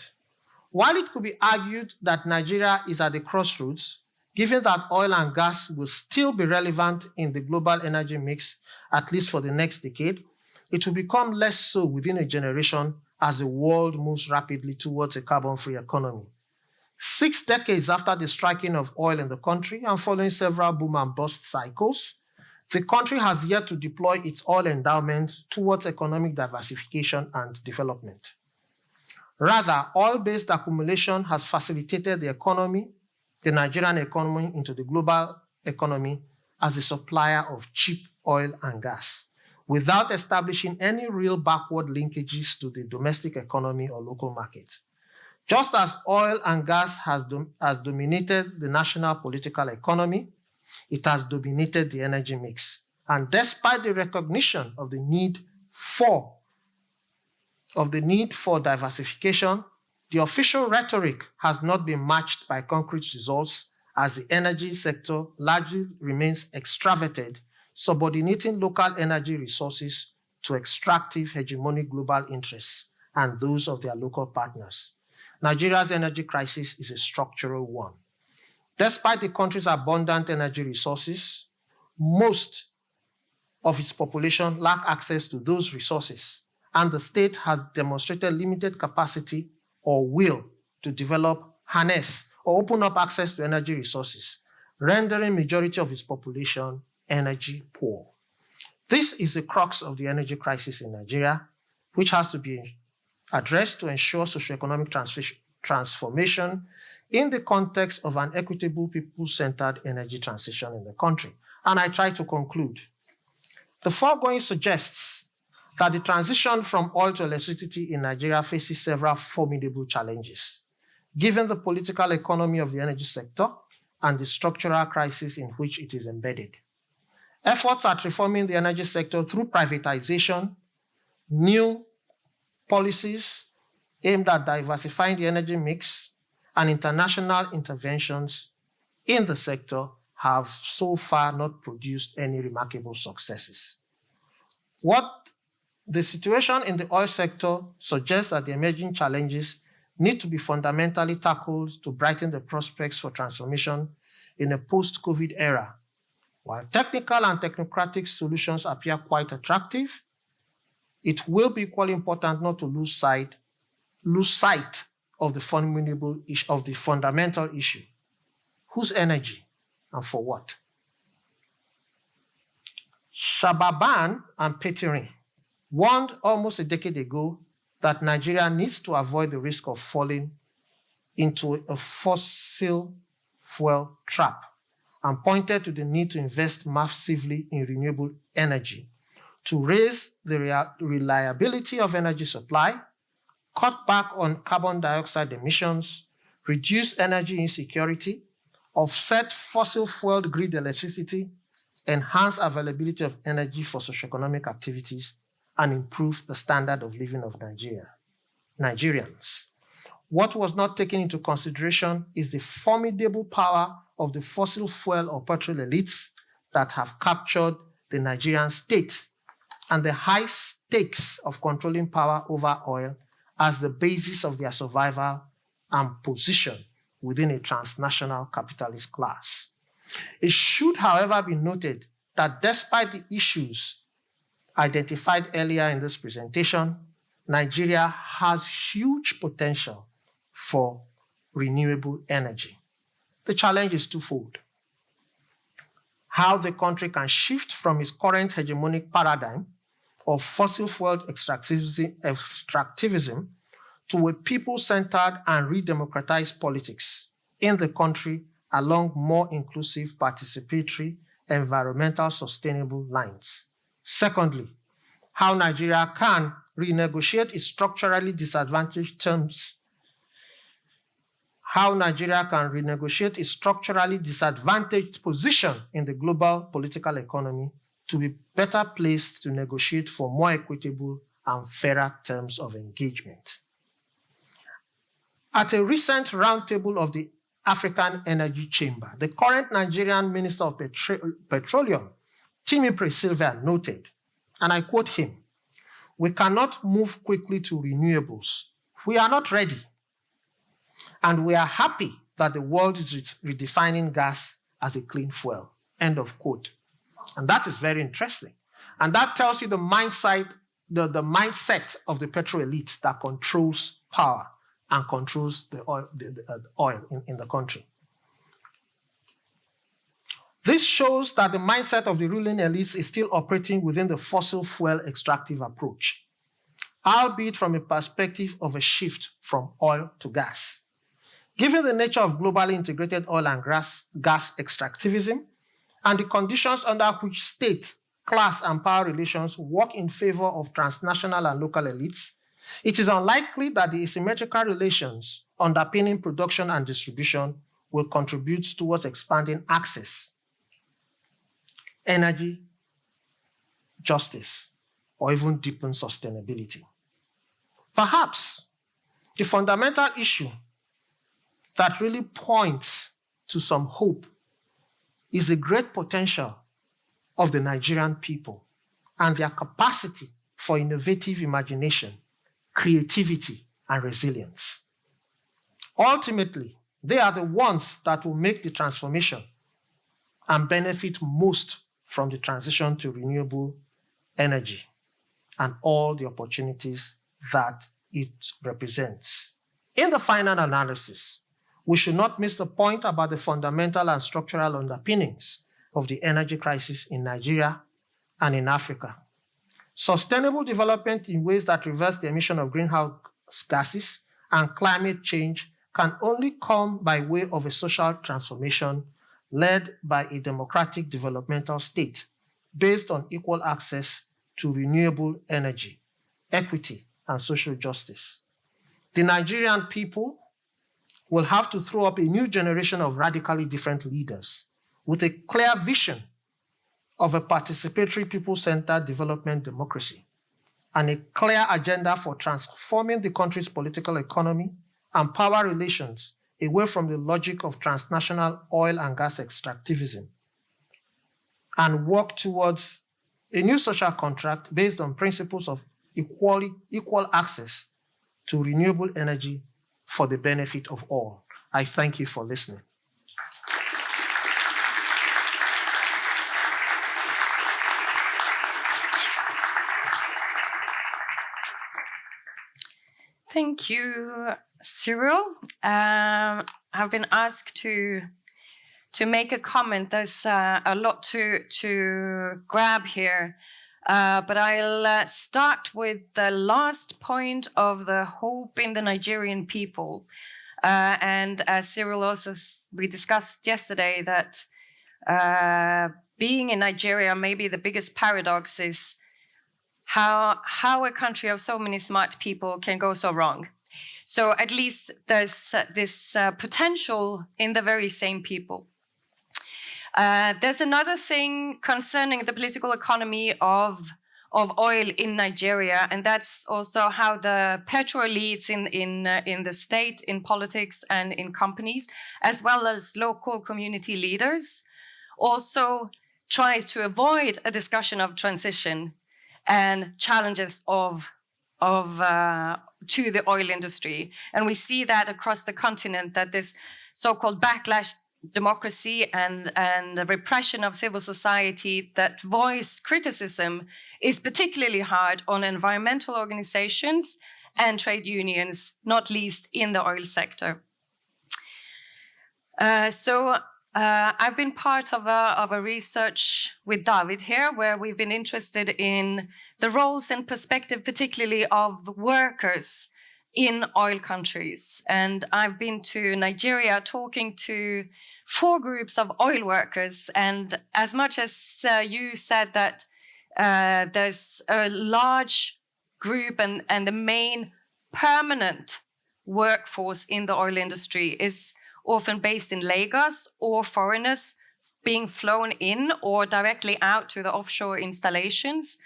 [SPEAKER 2] While it could be argued that Nigeria is at the crossroads, given that oil and gas will still be relevant in the global energy mix, at least for the next decade, it will become less so within a generation as the world moves rapidly towards a carbon-free economy. 6 decades after the striking of oil in the country and following several boom and bust cycles, the country has yet to deploy its oil endowment towards economic diversification and development. Rather, oil-based accumulation has facilitated the economy, the Nigerian economy, into the global economy as a supplier of cheap oil and gas, without establishing any real backward linkages to the domestic economy or local market. Just as oil and gas has dominated the national political economy, it has dominated the energy mix. And despite the recognition of the need for diversification, the official rhetoric has not been matched by concrete results, as the energy sector largely remains extravated, subordinating local energy resources to extractive hegemonic global interests and those of their local partners. Nigeria's energy crisis is a structural one. Despite the country's abundant energy resources, most of its population lack access to those resources, and the state has demonstrated limited capacity or will to develop, harness, or open up access to energy resources, rendering majority of its population energy poor. This is the crux of the energy crisis in Nigeria, which has to be addressed to ensure socioeconomic transformation in the context of an equitable, people-centered energy transition in the country. And I try to conclude. The foregoing suggests that the transition from oil to electricity in Nigeria faces several formidable challenges, given the political economy of the energy sector and the structural crisis in which it is embedded. Efforts at reforming the energy sector through privatization, new policies aimed at diversifying the energy mix, and international interventions in the sector have so far not produced any remarkable successes. What the situation in the oil sector suggests that the emerging challenges need to be fundamentally tackled to brighten the prospects for transformation in a post-COVID era. While technical and technocratic solutions appear quite attractive, it will be equally important not to lose sight of the fundamental issue. Whose energy and for what? Shababan and Petering warned almost a decade ago that Nigeria needs to avoid the risk of falling into a fossil fuel trap and pointed to the need to invest massively in renewable energy to raise the reliability of energy supply, cut back on carbon dioxide emissions, reduce energy insecurity, offset fossil fuel grid electricity, enhance availability of energy for socioeconomic activities, and improve the standard of living of Nigerians. What was not taken into consideration is the formidable power of the fossil fuel or petrol elites that have captured the Nigerian state and the high stakes of controlling power over oil as the basis of their survival and position within a transnational capitalist class. It should, however, be noted that despite the issues identified earlier in this presentation, Nigeria has huge potential for renewable energy. The challenge is twofold. How the country can shift from its current hegemonic paradigm of fossil fuel extractivism to a people-centered and redemocratized politics in the country along more inclusive, participatory, environmental sustainable lines. Secondly, how Nigeria can renegotiate its structurally disadvantaged terms. How Nigeria can renegotiate its structurally disadvantaged position in the global political economy to be better placed to negotiate for more equitable and fairer terms of engagement. At a recent roundtable of the African Energy Chamber, the current Nigerian Minister of Petroleum, Timipre Sylvia, noted, and I quote him, "We cannot move quickly to renewables. We are not ready. And we are happy that the world is redefining gas as a clean fuel." End of quote. And that is very interesting. And that tells you the mindset of the petro elite that controls power and controls the oil in the country. This shows that the mindset of the ruling elites is still operating within the fossil fuel extractive approach, albeit from a perspective of a shift from oil to gas. Given the nature of globally integrated oil and gas extractivism and the conditions under which state, class, and power relations work in favor of transnational and local elites, it is unlikely that the asymmetrical relations underpinning production and distribution will contribute towards expanding access, energy, justice, or even deepen sustainability. Perhaps the fundamental issue that really points to some hope is the great potential of the Nigerian people and their capacity for innovative imagination, creativity, and resilience. Ultimately, they are the ones that will make the transformation and benefit most from the transition to renewable energy and all the opportunities that it represents. In the final analysis, we should not miss the point about the fundamental and structural underpinnings of the energy crisis in Nigeria and in Africa. Sustainable development in ways that reverse the emission of greenhouse gases and climate change can only come by way of a social transformation led by a democratic developmental state based on equal access to renewable energy, equity, and social justice. The Nigerian people will have to throw up a new generation of radically different leaders with a clear vision of a participatory people-centered development democracy and a clear agenda for transforming the country's political economy and power relations away from the logic of transnational oil and gas extractivism and work towards a new social contract based on principles of equal access to renewable energy for the benefit of all. I thank you for listening.
[SPEAKER 1] Thank you, Cyril. I've been asked to make a comment. There's a lot to grab here. But I'll start with the last point of the hope in the Nigerian people. And as Cyril also, we discussed yesterday that being in Nigeria, maybe the biggest paradox is how a country of so many smart people can go so wrong. So at least there's this potential in the very same people. There's another thing concerning the political economy of oil in Nigeria, and that's also how the petro elites in the state, in politics, and in companies, as well as local community leaders, also try to avoid a discussion of transition and challenges to the oil industry. And we see that across the continent, that this so-called backlash democracy and the repression of civil society that voice criticism is particularly hard on environmental organizations and trade unions, not least in the oil sector. I've been part of a research with David here, where we've been interested in the roles and perspective, particularly of workers in oil countries. And I've been to Nigeria talking to 4 groups of oil workers. And as much as you said that there's a large group and the main permanent workforce in the oil industry is often based in Lagos, or foreigners being flown in or directly out to the offshore installations.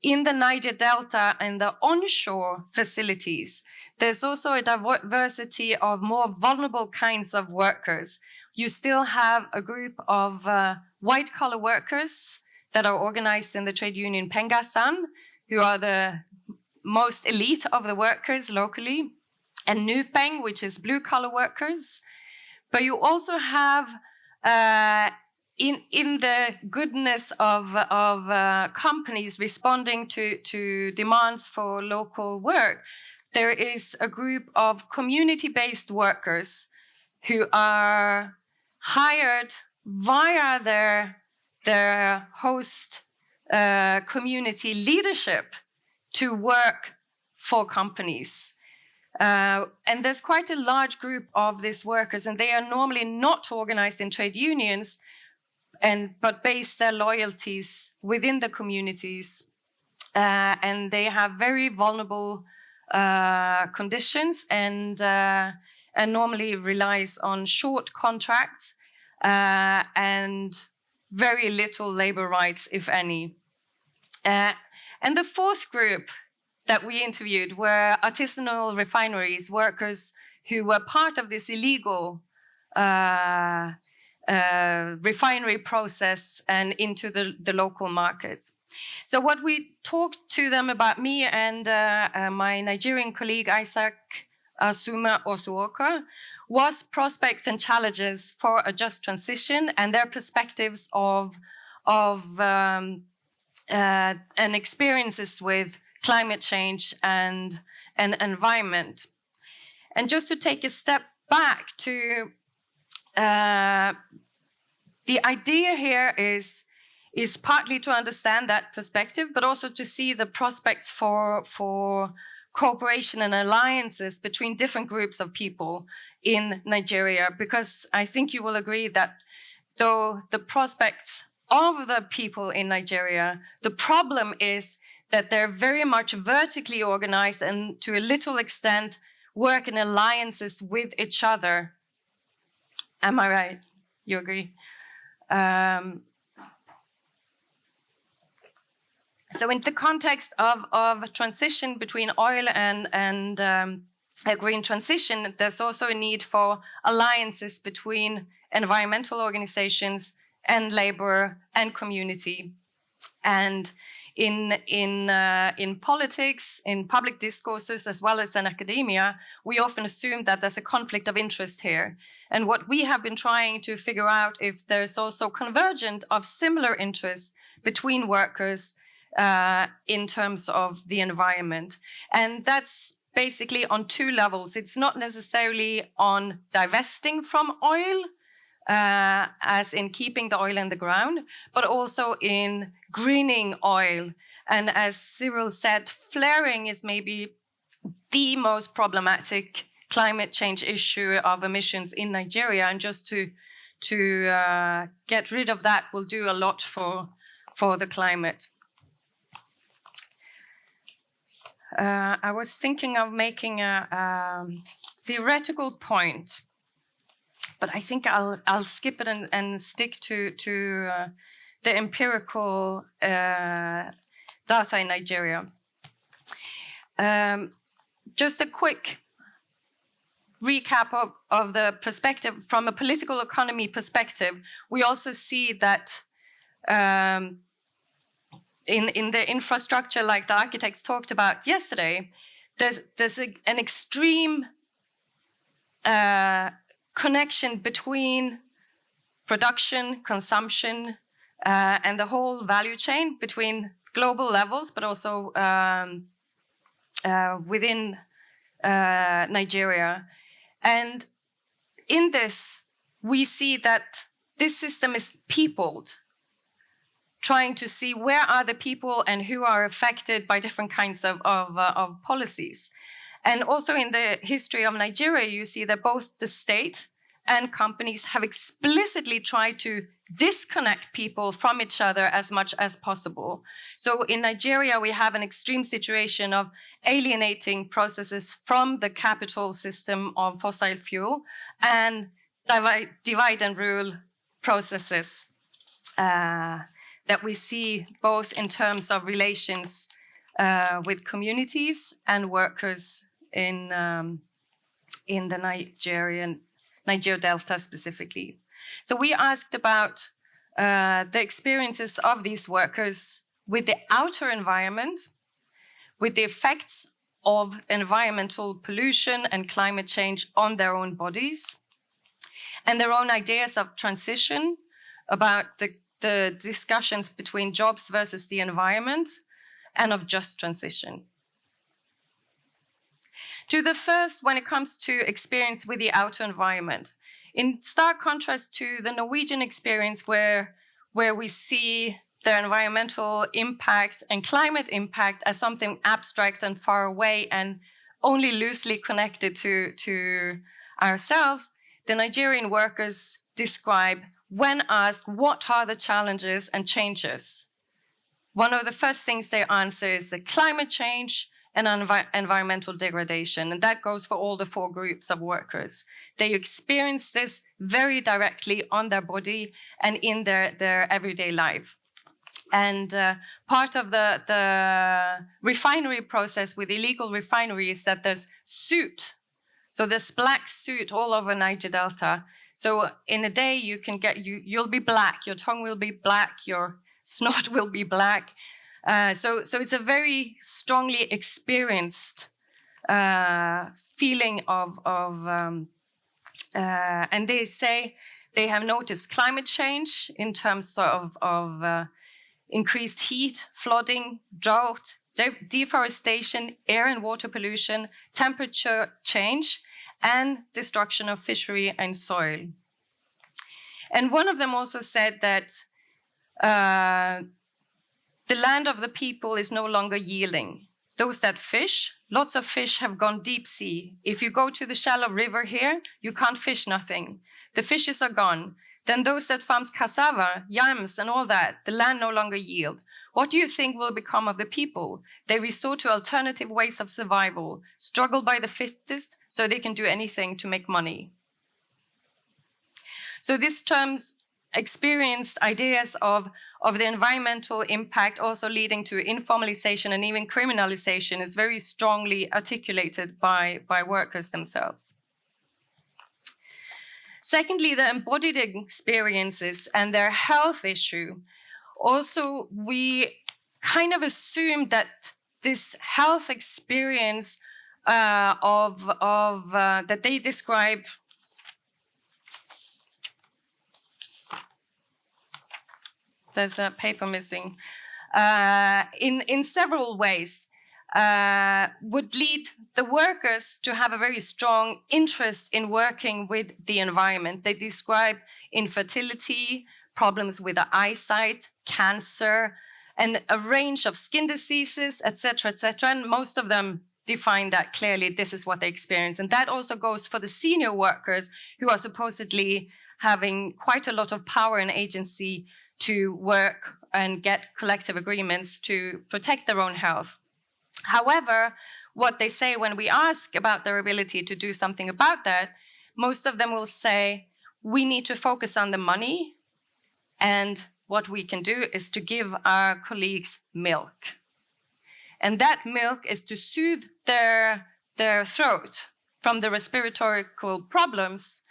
[SPEAKER 1] in the Niger Delta and the onshore facilities, there's also a diversity of more vulnerable kinds of workers. You still have a group of white-collar workers that are organized in the trade union Pengasan, who are the most elite of the workers locally, and Nupeng, which is blue-collar workers. But you also have, in the goodness of companies responding to demands for local work, there is a group of community-based workers who are hired via their host community leadership to work for companies. And there's quite a large group of these workers, and they are normally not organized in trade unions, but base their loyalties within the communities. And they have very vulnerable conditions and normally relies on short contracts and very little labor rights, if any. And the fourth group that we interviewed were artisanal refineries, workers who were part of this illegal refinery process and into the local markets. So what we talked to them about, me and my Nigerian colleague Isaac Asuma Osuoka, was prospects and challenges for a just transition and their perspectives of and experiences with climate change and environment. And just to take a step back to the idea here is partly to understand that perspective, but also to see the prospects for cooperation and alliances between different groups of people in Nigeria, because I think you will agree that though the prospects of the people in Nigeria, the problem is that they're very much vertically organized and to a little extent work in alliances with each other. Am I right? You agree? So in the context of transition between oil and a green transition, there's also a need for alliances between environmental organizations and labor and community. And in politics, in public discourses, as well as in academia, we often assume that there's a conflict of interest here. And what we have been trying to figure out if there's also convergence of similar interests between workers in terms of the environment. And that's basically on two levels. It's not necessarily on divesting from oil, as in keeping the oil in the ground, but also in greening oil. And as Cyril said, flaring is maybe the most problematic climate change issue of emissions in Nigeria. And just to get rid of that will do a lot for the climate. I was thinking of making a theoretical point, but I think I'll skip it and stick to the empirical data in Nigeria. Just a quick recap of the perspective from a political economy perspective. We also see that in the infrastructure, like the architects talked about yesterday, there's an extreme connection between production, consumption, and the whole value chain between global levels, but also within Nigeria. And in this, we see that this system is peopled, trying to see where are the people and who are affected by different kinds of policies. And also in the history of Nigeria, you see that both the state and companies have explicitly tried to disconnect people from each other as much as possible. So in Nigeria, we have an extreme situation of alienating processes from the capital system of fossil fuel and divide and rule processes that we see both in terms of relations with communities and workers in the Niger Delta specifically. So we asked about the experiences of these workers with the outer environment, with the effects of environmental pollution and climate change on their own bodies, and their own ideas of transition, about the discussions between jobs versus the environment, and of just transition. To the first, when it comes to experience with the outer environment, in stark contrast to the Norwegian experience where we see the environmental impact and climate impact as something abstract and far away and only loosely connected to ourselves, the Nigerian workers describe, when asked what are the challenges and changes, one of the first things they answer is the climate change and environmental degradation. And that goes for all the 4 groups of workers. They experience this very directly on their body and in their everyday life. And part of the refinery process with illegal refinery is that there's soot. So there's black soot all over Niger Delta. So in a day you can you'll be black, your tongue will be black, your snot will be black. So it's a very strongly experienced feeling of and they say they have noticed climate change in terms of increased heat, flooding, drought, deforestation, air and water pollution, temperature change, and destruction of fishery and soil. And one of them also said that the land of the people is no longer yielding. Those that fish, lots of fish have gone deep sea. If you go to the shallow river here, you can't fish nothing. The fishes are gone. Then those that farms cassava, yams, and all that, the land no longer yield. What do you think will become of the people? They resort to alternative ways of survival, struggle by the fittest so they can do anything to make money. So this terms experienced ideas of the environmental impact also leading to informalization and even criminalization is very strongly articulated by workers themselves. Secondly, the embodied experiences and their health issue. Also, we kind of assume that this health experience that they describe there's a paper missing, in several ways, would lead the workers to have a very strong interest in working with the environment. They describe infertility, problems with the eyesight, cancer, and a range of skin diseases, etc., etc. And most of them define that clearly. This is what they experience. And that also goes for the senior workers who are supposedly having quite a lot of power and agency to work and get collective agreements to protect their own health. However, what they say when we ask about their ability to do something about that, most of them will say, we need to focus on the money, and what we can do is to give our colleagues milk. And that milk is to soothe their throat from the respiratory problems.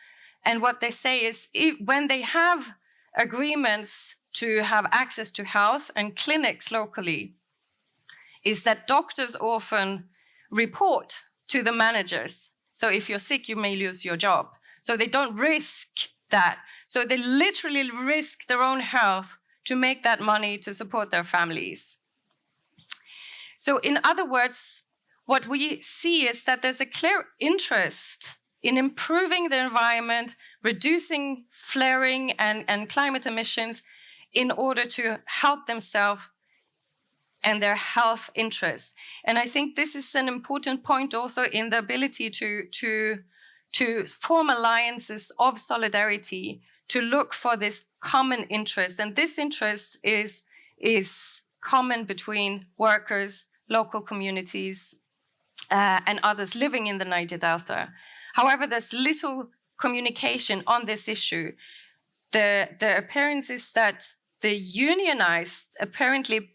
[SPEAKER 1] And what they say is, when they have agreements to have access to health and clinics locally, is that doctors often report to the managers. So if you're sick, you may lose your job. So they don't risk that. So they literally risk their own health to make that money to support their families. So in other words, what we see is that there's a clear interest in improving the environment, reducing flaring and climate emissions in order to help themselves and their health interests. And I think this is an important point also in the ability to form alliances of solidarity, to look for this common interest. And this interest is common between workers, local communities, and others living in the Niger Delta. However, there's little communication on this issue. The appearance is that the unionized, apparently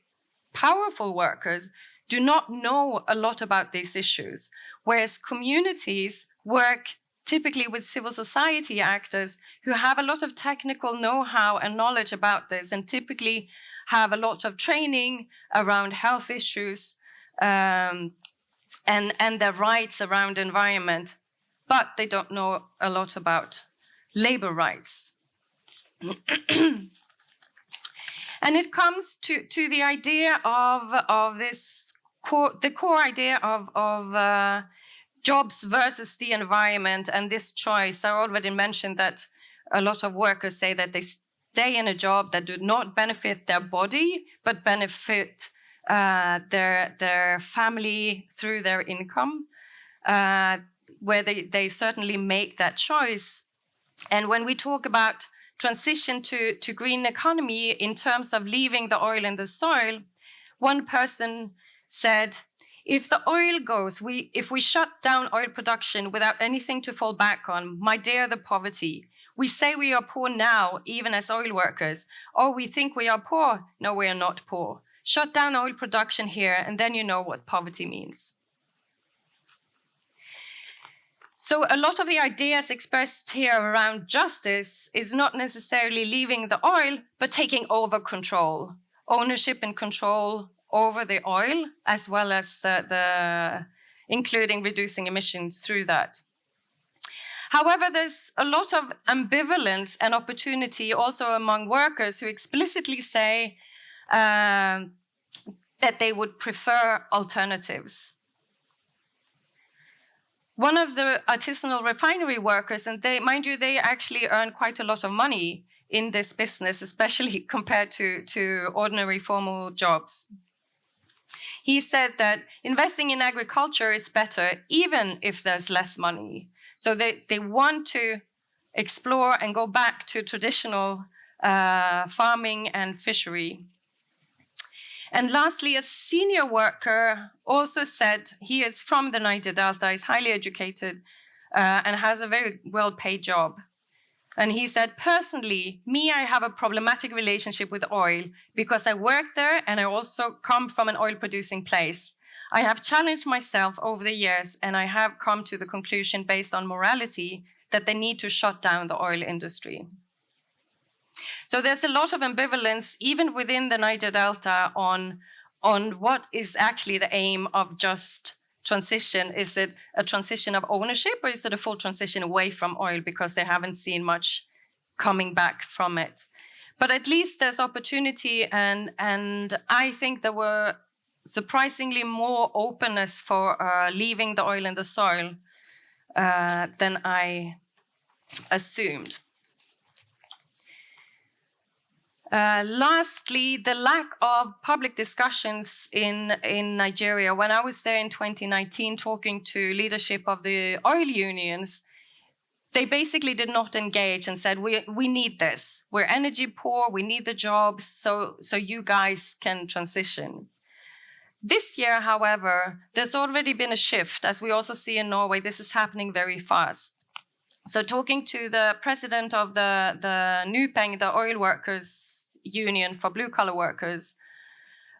[SPEAKER 1] powerful workers do not know a lot about these issues, whereas communities work typically with civil society actors who have a lot of technical know-how and knowledge about this, and typically have a lot of training around health issues and their rights around environment, but they don't know a lot about labor rights. And it comes to the idea of this the core idea of jobs versus the environment and this choice. I already mentioned that a lot of workers say that they stay in a job that do not benefit their body, but benefit their family through their income, where they certainly make that choice. And when we talk about transition to green economy in terms of leaving the oil in the soil, one person said, if the oil goes, if we shut down oil production without anything to fall back on, my dear, the poverty. We say we are poor now, even as oil workers. Or we think we are poor. No, we are not poor. Shut down oil production here, and then you know what poverty means. So a lot of the ideas expressed here around justice is not necessarily leaving the oil, but taking over control, ownership and control over the oil, as well as the including reducing emissions through that. However, there's a lot of ambivalence and opportunity also among workers who explicitly say that they would prefer alternatives. One of the artisanal refinery workers, and mind you, they actually earn quite a lot of money in this business, especially compared to ordinary formal jobs. He said that investing in agriculture is better, even if there's less money. So they want to explore and go back to traditional farming and fishery. And lastly, a senior worker also said he is from the Niger Delta, is highly educated, and has a very well-paid job. And he said, personally, I have a problematic relationship with oil because I work there and I also come from an oil-producing place. I have challenged myself over the years, and I have come to the conclusion based on morality that they need to shut down the oil industry. So there's a lot of ambivalence, even within the Niger Delta, on what is actually the aim of just transition. Is it a transition of ownership, or is it a full transition away from oil, because they haven't seen much coming back from it? But at least there's opportunity, and I think there were surprisingly more openness for leaving the oil in the soil than I assumed. Lastly, the lack of public discussions in Nigeria. When I was there in 2019 talking to leadership of the oil unions, they basically did not engage and said, we need this. We're energy poor, we need the jobs, so you guys can transition. This year, however, there's already been a shift. As we also see in Norway, this is happening very fast. So talking to the president of the NUPENG, the oil workers union for blue-collar workers,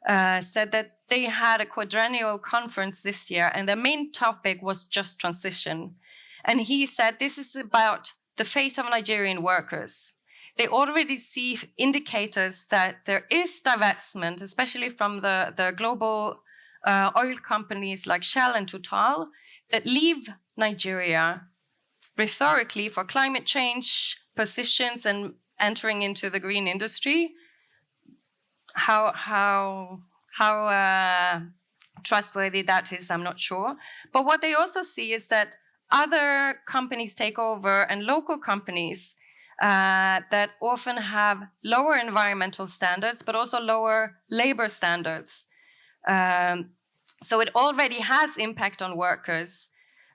[SPEAKER 1] said that they had a quadrennial conference this year, and their main topic was just transition. And he said this is about the fate of Nigerian workers. They already see indicators that there is divestment, especially from the global oil companies like Shell and Total, that leave Nigeria rhetorically for climate change positions and entering into the green industry. How trustworthy that is, I'm not sure. But what they also see is that other companies take over, and local companies that often have lower environmental standards, but also lower labor standards. So it already has impact on workers,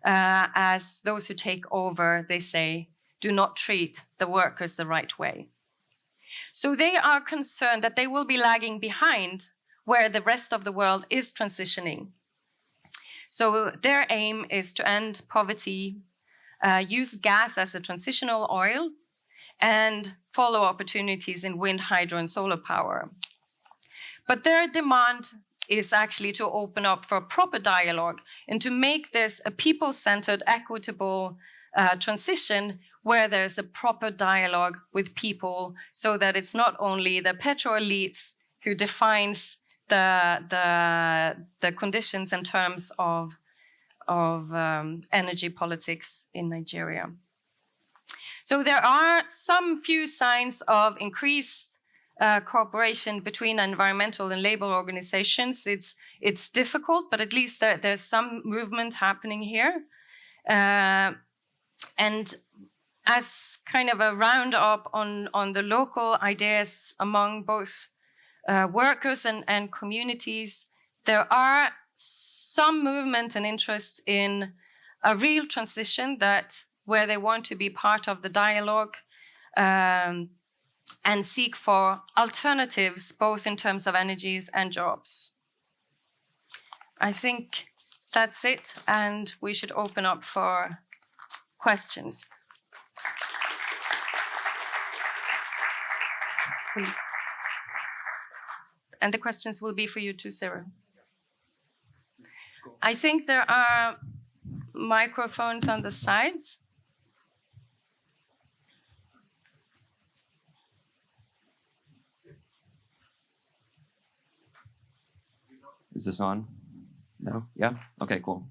[SPEAKER 1] as those who take over, they say, do not treat the workers the right way. So they are concerned that they will be lagging behind where the rest of the world is transitioning. So their aim is to end poverty, use gas as a transitional oil, and follow opportunities in wind, hydro, and solar power. But their demand is actually to open up for proper dialogue and to make this a people-centered, equitable transition where there's a proper dialogue with people, so that it's not only the petro elites who defines the conditions and terms of energy politics in Nigeria. So there are some few signs of increased cooperation between environmental and labor organizations. It's difficult, but at least there's some movement happening here. And as kind of a roundup on the local ideas among both workers and communities, there are some movement and interest in a real transition where they want to be part of the dialogue and seek for alternatives, both in terms of energies and jobs. I think that's it, and we should open up for questions. And the questions will be for you too, Cyril. I think there are microphones on the sides.
[SPEAKER 3] Is this on? No? Yeah? Okay, cool.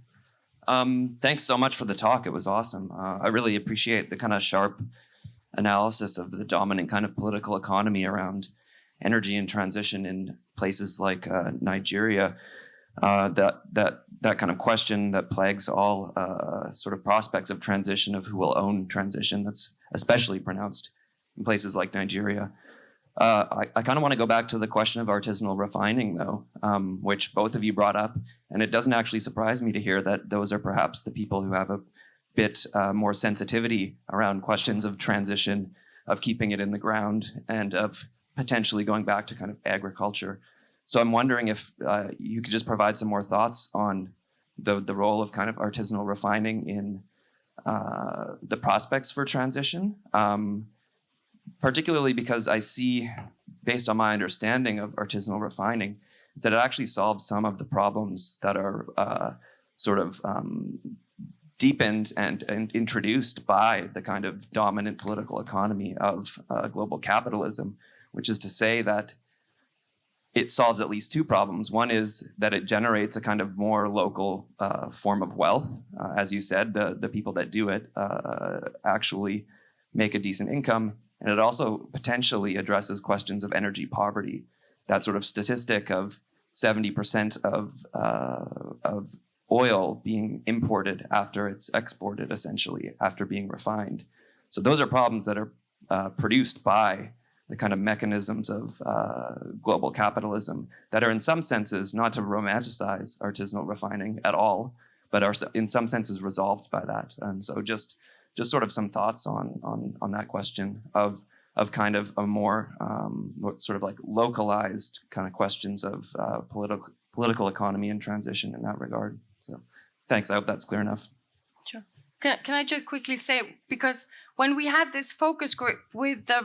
[SPEAKER 3] Thanks so much for the talk. It was awesome. I really appreciate the kind of sharp analysis of the dominant kind of political economy around energy and transition in places like Nigeria. That kind of question that plagues all sort of prospects of transition, of who will own transition, that's especially pronounced in places like Nigeria. I kind of want to go back to the question of artisanal refining, though, which both of you brought up. And it doesn't actually surprise me to hear that those are perhaps the people who have a bit more sensitivity around questions of transition, of keeping it in the ground, and of potentially going back to kind of agriculture. So I'm wondering if you could just provide some more thoughts on the role of kind of artisanal refining in the prospects for transition. Particularly because I see, based on my understanding of artisanal refining, is that it actually solves some of the problems that are sort of deepened and introduced by the kind of dominant political economy of global capitalism, which is to say that it solves at least two problems. One is that it generates a kind of more local form of wealth. As you said, the people that do it actually make a decent income. And it also potentially addresses questions of energy poverty. That sort of statistic of 70% of oil being imported after it's exported, essentially, after being refined. So those are problems that are produced by the kind of mechanisms of global capitalism that are in some senses, not to romanticize artisanal refining at all, but are in some senses resolved by that. And so just sort of some thoughts on that question of kind of a more sort of like localized kind of questions of political economy and transition in that regard. So thanks. I hope that's clear enough.
[SPEAKER 1] Sure. Can I just quickly say, because when we had this focus group with the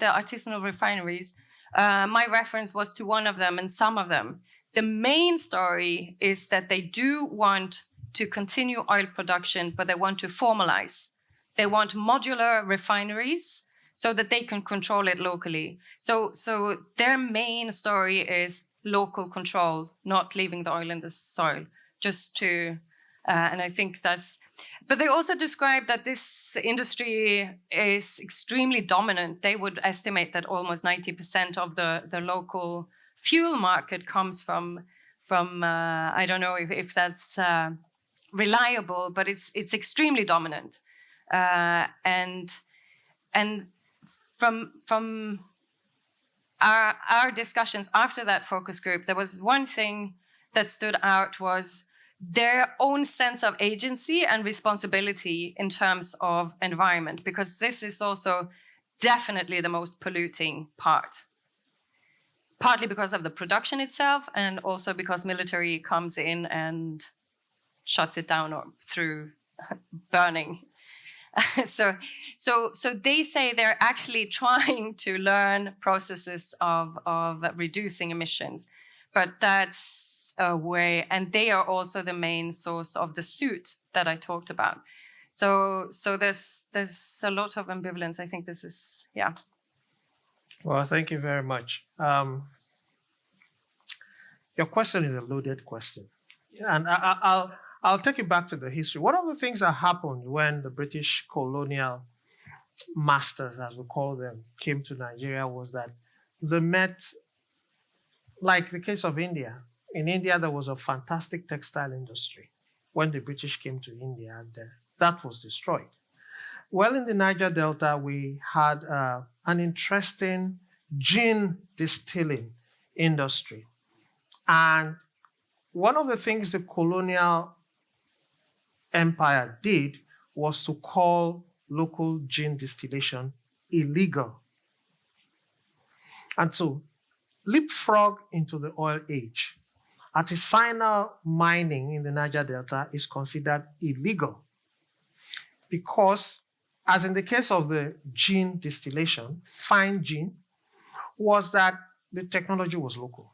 [SPEAKER 1] artisanal refineries, my reference was to one of them and some of them. The main story is that they do want to continue oil production, but they want to formalize. They want modular refineries so that they can control it locally. So their main story is local control, not leaving the oil in the soil, just to, and I think that's, but they also describe that this industry is extremely dominant. They would estimate that almost 90% of the local fuel market comes from I don't know if that's reliable, but it's extremely dominant. And from our discussions after that focus group, there was one thing that stood out was their own sense of agency and responsibility in terms of environment, because this is also definitely the most polluting part. Partly because of the production itself, and also because military comes in and shuts it down or through burning. So they say they're actually trying to learn processes of reducing emissions, but that's a way, and they are also the main source of the soot that I talked about. So there's a lot of ambivalence. I think this is, yeah.
[SPEAKER 2] Well, thank you very much. Your question is a loaded question, and I'll take you back to the history. One of the things that happened when the British colonial masters, as we call them, came to Nigeria was that they met, like the case of India. In India, there was a fantastic textile industry when the British came to India, and that was destroyed. Well, in the Niger Delta, we had an interesting gin distilling industry. And one of the things the colonial empire did was to call local gin distillation illegal. And so leapfrog into the oil age. Artisanal mining in the Niger Delta is considered illegal because, as in the case of the gin distillation, fine gin, was that the technology was local.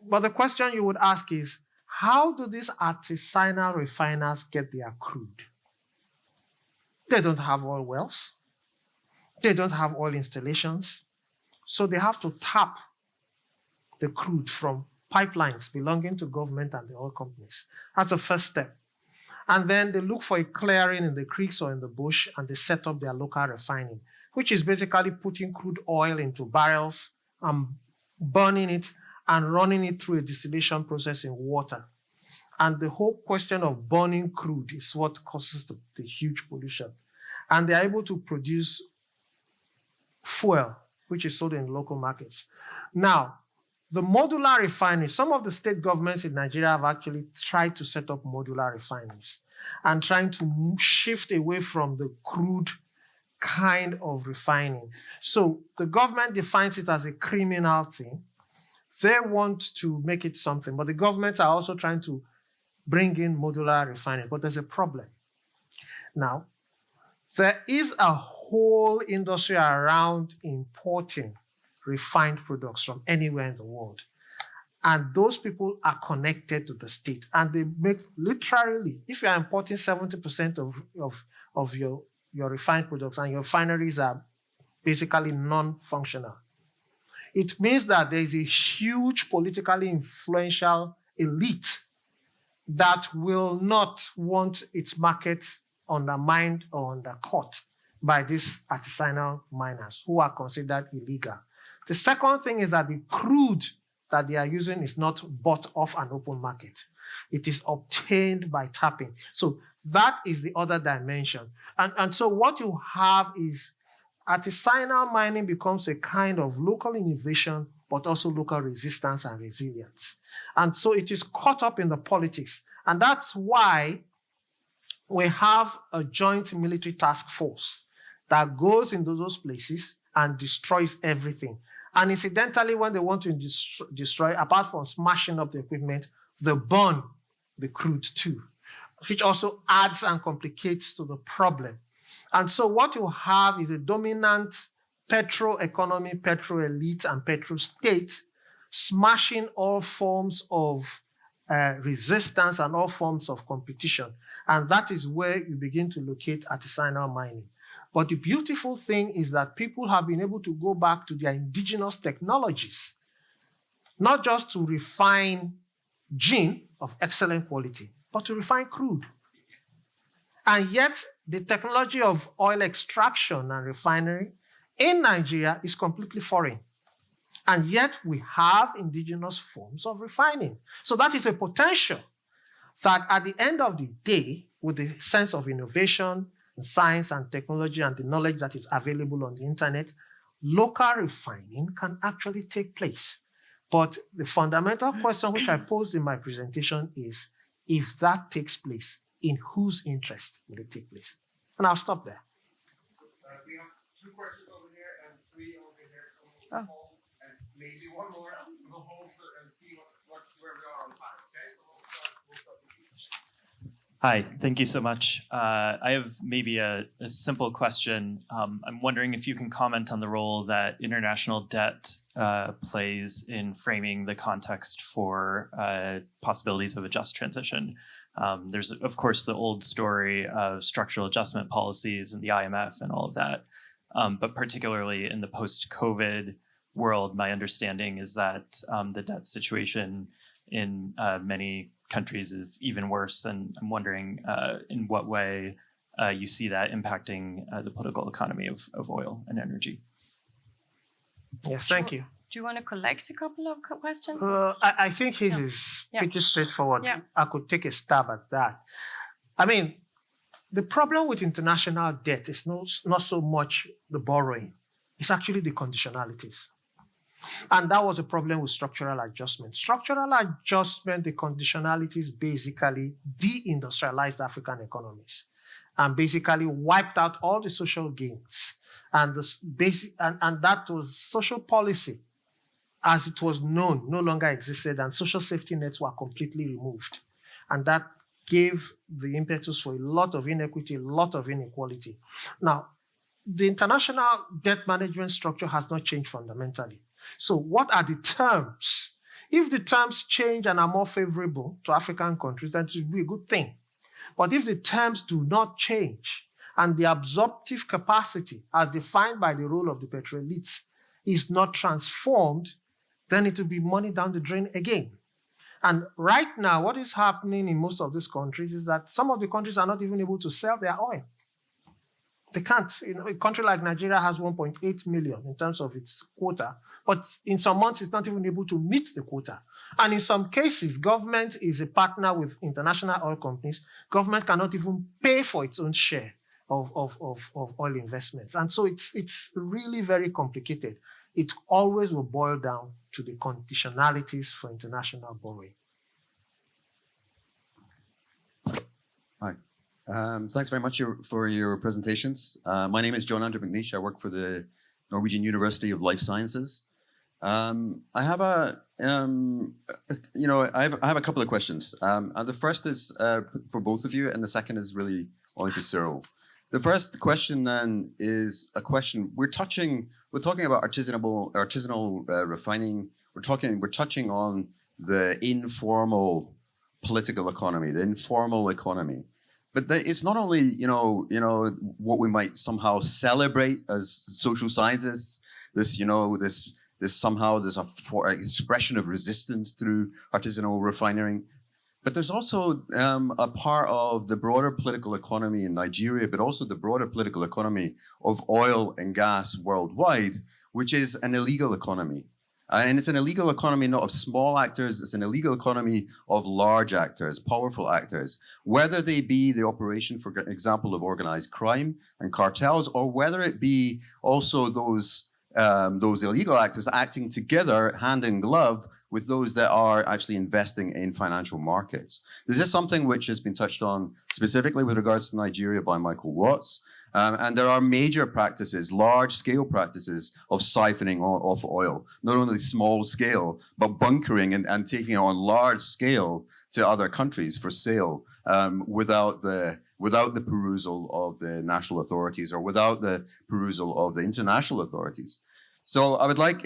[SPEAKER 2] But the question you would ask is, how do these artisanal refiners get their crude? They don't have oil wells. They don't have oil installations. So they have to tap the crude from pipelines belonging to government and the oil companies. That's the first step. And then they look for a clearing in the creeks or in the bush, and they set up their local refining, which is basically putting crude oil into barrels and burning it and running it through a distillation process in water. And the whole question of burning crude is what causes the huge pollution. And they're able to produce fuel, which is sold in local markets. Now, the modular refineries, some of the state governments in Nigeria have actually tried to set up modular refineries and trying to shift away from the crude kind of refining. So the government defines it as a criminal thing. They want to make it something, but the governments are also trying to bring in modular refining. But there's a problem. Now, there is a whole industry around importing refined products from anywhere in the world. And those people are connected to the state. And they make literally, if you're importing 70% of your refined products and your refineries are basically non-functional, it means that there is a huge politically influential elite that will not want its market undermined or undercut by these artisanal miners who are considered illegal. The second thing is that the crude that they are using is not bought off an open market. It is obtained by tapping. So that is the other dimension. And so what you have is artisanal mining becomes a kind of local innovation, but also local resistance and resilience. And so it is caught up in the politics. And that's why we have a joint military task force that goes into those places and destroys everything. And incidentally, when they want to destroy, apart from smashing up the equipment, they burn the crude too, which also adds and complicates to the problem. And so what you have is a dominant petro economy, petro elite, and petro state smashing all forms of resistance and all forms of competition. And that is where you begin to locate artisanal mining. But the beautiful thing is that people have been able to go back to their indigenous technologies, not just to refine gin of excellent quality, but to refine crude. And yet, the technology of oil extraction and refinery in Nigeria is completely foreign. And yet, we have indigenous forms of refining. So that is a potential that at the end of the day, with the sense of innovation, and science and technology and the knowledge that is available on the internet, local refining can actually take place. But the fundamental question which I posed in my presentation is, if that takes place, in whose interest will it take place? And I'll stop there.
[SPEAKER 4] We have 2 questions over here and 3 over here. So we'll hold, and maybe one more. We'll hold and see where we are on time. Okay, so we'll start with you.
[SPEAKER 5] Hi, thank you so much. I have maybe a simple question. I'm wondering if you can comment on the role that international debt plays in framing the context for possibilities of a just transition. There's, of course, the old story of structural adjustment policies and the IMF and all of that. But particularly in the post-COVID world, my understanding is that the debt situation in many countries is even worse. And I'm wondering in what way you see that impacting the political economy of oil and energy.
[SPEAKER 2] Yes, thank you.
[SPEAKER 1] Do you want to collect a couple of questions?
[SPEAKER 2] I think his is pretty straightforward.
[SPEAKER 1] Yeah.
[SPEAKER 2] I could take a stab at that. I mean, the problem with international debt is not so much the borrowing, it's actually the conditionalities. And that was a problem with structural adjustment. Structural adjustment, the conditionalities basically deindustrialized African economies and basically wiped out all the social gains. And that was social policy, as it was known, no longer existed, and social safety nets were completely removed. And that gave the impetus for a lot of inequity, a lot of inequality. Now, the international debt management structure has not changed fundamentally. So what are the terms? If the terms change and are more favorable to African countries, then it would be a good thing. But if the terms do not change and the absorptive capacity as defined by the role of the petroletes is not transformed, then it will be money down the drain again. And right now, what is happening in most of these countries is that some of the countries are not even able to sell their oil. They can't. A country like Nigeria has 1.8 million in terms of its quota, but in some months it's not even able to meet the quota. And in some cases, government is a partner with international oil companies. Government cannot even pay for its own share of oil investments. And so it's really very complicated. It always will boil down to the conditionalities for international borrowing.
[SPEAKER 6] Hi. Thanks very much for your presentations. My name is John Andrew McNeish. I work for the Norwegian University of Life Sciences. I have a couple of questions. And the first is for both of you, and the second is really only for Cyril. The first question then is a question we're talking about artisanal refining. We're touching on the informal political economy, the informal economy. But it's not only, what we might somehow celebrate as social scientists, this somehow there's an expression of resistance through artisanal refining. But there's also a part of the broader political economy in Nigeria, but also the broader political economy of oil and gas worldwide, which is an illegal economy. And it's an illegal economy not of small actors, it's an illegal economy of large actors, powerful actors, whether they be the operation, for example, of organized crime and cartels, or whether it be also those illegal actors acting together, hand in glove, with those that are actually investing in financial markets. This is something which has been touched on specifically with regards to Nigeria by Michael Watts. And there are major practices, large-scale practices of siphoning off oil, not only small scale, but bunkering and taking it on large scale to other countries for sale without the perusal of the national authorities or without the perusal of the international authorities. So I would like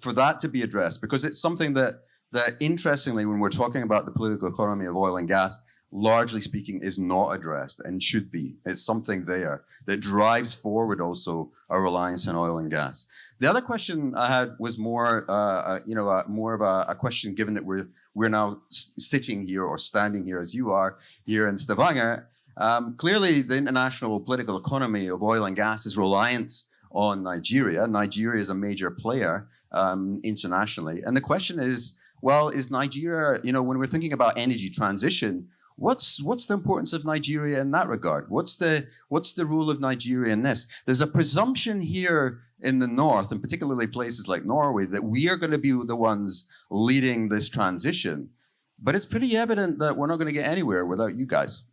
[SPEAKER 6] for that to be addressed, because it's something that interestingly, when we're talking about the political economy of oil and gas, largely speaking, is not addressed and should be. It's something there that drives forward also our reliance on oil and gas. The other question I had was more of a question, given that we're now sitting here or standing here as you are here in Stavanger. Clearly, the international political economy of oil and gas is reliant on Nigeria. Nigeria is a major player internationally. And the question is, well, is Nigeria, when we're thinking about energy transition, what's the importance of Nigeria in that regard? What's the role of Nigeria in this? There's a presumption here in the north, and particularly places like Norway, that we are going to be the ones leading this transition. But it's pretty evident that we're not going to get anywhere without you guys.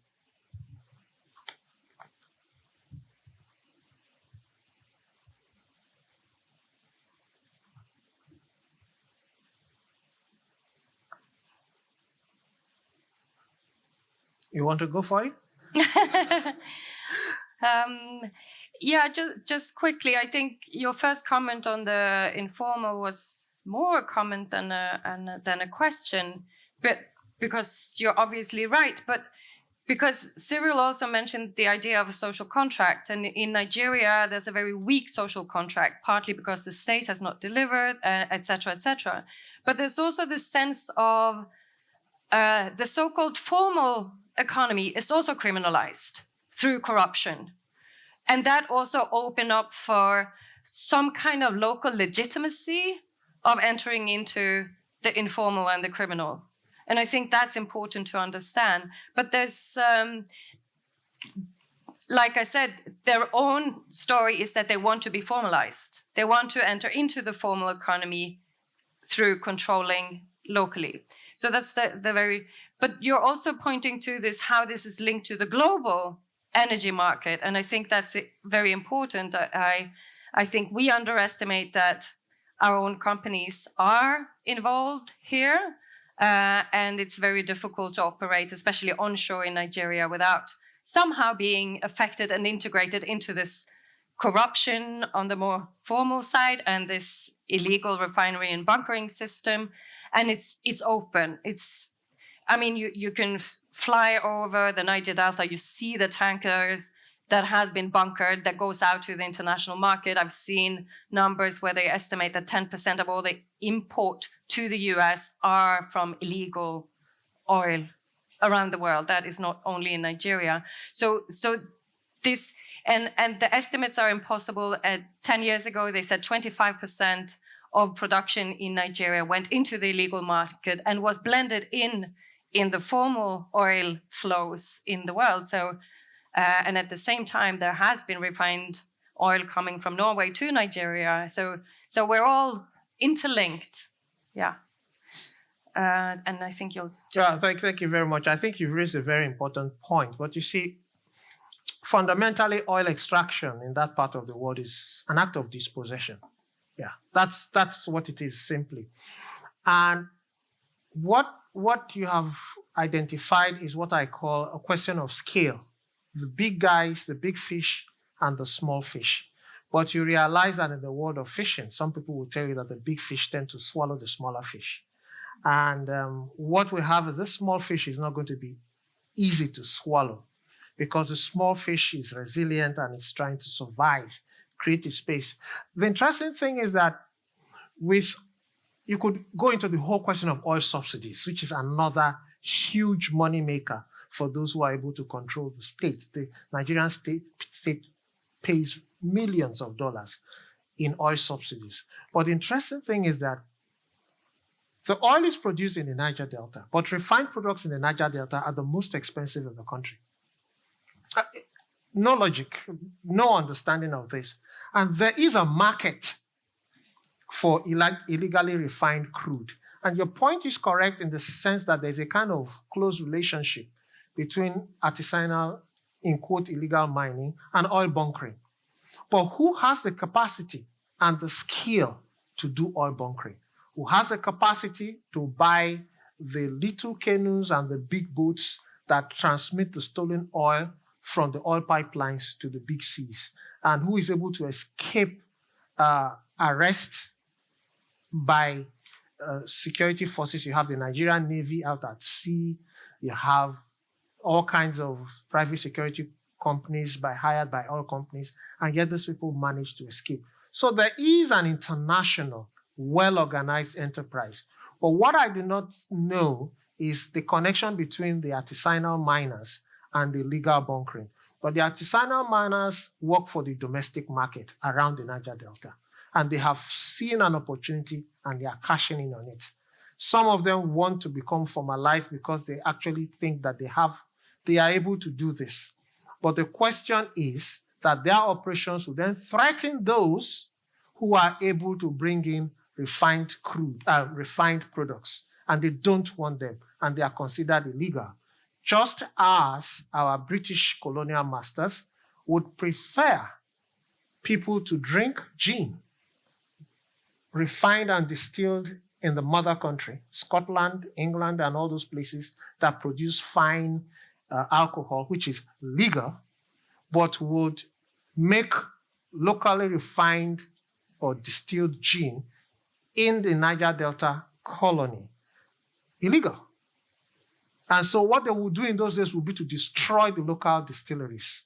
[SPEAKER 2] You want to go for it?
[SPEAKER 1] Yeah, just quickly, I think your first comment on the informal was more a comment than a question, but because you're obviously right, but because Cyril also mentioned the idea of a social contract, and in Nigeria there's a very weak social contract, partly because the state has not delivered, etc., etc. But there's also this sense of the so-called formal economy is also criminalized through corruption. And that also opened up for some kind of local legitimacy of entering into the informal and the criminal. And I think that's important to understand. But there's, like I said, their own story is that they want to be formalized. They want to enter into the formal economy through controlling locally. So that's the very, but you're also pointing to this, how this is linked to the global energy market. And I think that's very important. I think we underestimate that our own companies are involved here. And it's very difficult to operate, especially onshore in Nigeria, without somehow being affected and integrated into this corruption on the more formal side and this illegal refinery and bunkering system. And it's open. I mean, you can fly over the Niger Delta, you see the tankers that has been bunkered that goes out to the international market. I've seen numbers where they estimate that 10% of all the import to the US are from illegal oil around the world. That is not only in Nigeria. So this, and the estimates are impossible. 10 years ago, they said 25% of production in Nigeria went into the illegal market and was blended in the formal oil flows in the world. So, and at the same time, there has been refined oil coming from Norway to Nigeria. So we're all interlinked. Yeah. And I think you'll...
[SPEAKER 2] Yeah, thank you very much. I think you've raised a very important point. But you see, fundamentally, oil extraction in that part of the world is an act of dispossession. Yeah, that's what it is simply. And what you have identified is what I call a question of scale. The big guys, the big fish, and the small fish. But you realize that in the world of fishing, some people will tell you that the big fish tend to swallow the smaller fish. And what we have is this small fish is not going to be easy to swallow because the small fish is resilient and is trying to survive, create a space. The interesting thing is that you could go into the whole question of oil subsidies, which is another huge money maker for those who are able to control the state. The Nigerian state pays millions of dollars in oil subsidies. But the interesting thing is that the oil is produced in the Niger Delta, but refined products in the Niger Delta are the most expensive in the country. No logic, no understanding of this. And there is a market for illegally refined crude. And your point is correct in the sense that there's a kind of close relationship between artisanal, in quote, illegal mining and oil bunkering. But who has the capacity and the skill to do oil bunkering? Who has the capacity to buy the little canoes and the big boats that transmit the stolen oil from the oil pipelines to the big seas? And who is able to escape arrest by security forces? You have the Nigerian Navy out at sea. You have all kinds of private security companies hired by oil companies, and yet these people manage to escape. So there is an international, well-organized enterprise. But what I do not know is the connection between the artisanal miners and the legal bunkering. But the artisanal miners work for the domestic market around the Niger Delta, and they have seen an opportunity and they are cashing in on it. Some of them want to become formalized because they actually think that they are able to do this. But the question is that their operations will then threaten those who are able to bring in refined products, and they don't want them, and they are considered illegal. Just as our British colonial masters would prefer people to drink gin, refined and distilled in the mother country, Scotland, England, and all those places that produce fine alcohol, which is legal, but would make locally refined or distilled gin in the Niger Delta colony illegal. And so what they would do in those days would be to destroy the local distilleries.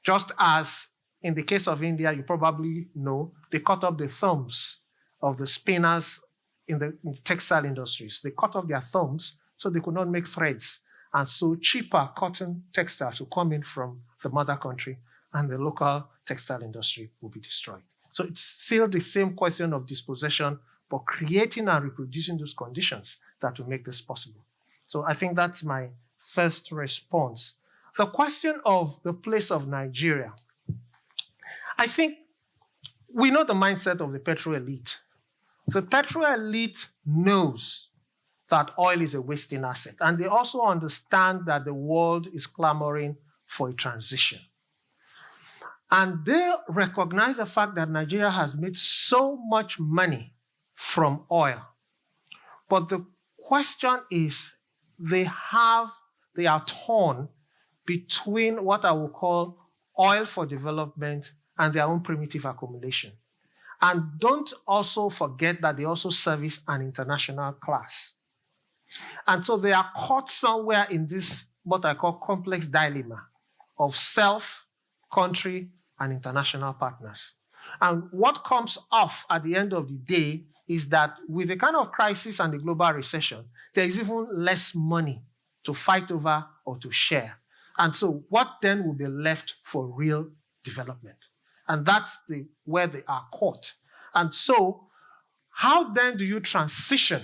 [SPEAKER 2] Just as in the case of India, you probably know, they cut off the thumbs of the spinners in the textile industries. They cut off their thumbs so they could not make threads. And so cheaper cotton textiles would come in from the mother country, and the local textile industry will be destroyed. So it's still the same question of dispossession, but creating and reproducing those conditions that will make this possible. So I think that's my first response. The question of the place of Nigeria. I think we know the mindset of the petro elite. The petro elite knows that oil is a wasting asset, and they also understand that the world is clamoring for a transition. And they recognize the fact that Nigeria has made so much money from oil. But the question is, they are torn between what I will call oil for development and their own primitive accumulation. And don't also forget that they also service an international class. And so they are caught somewhere in this, what I call complex dilemma of self, country, and international partners. And what comes off at the end of the day is that with the kind of crisis and the global recession, there is even less money to fight over or to share. And so what then will be left for real development? And that's where they are caught. And so how then do you transition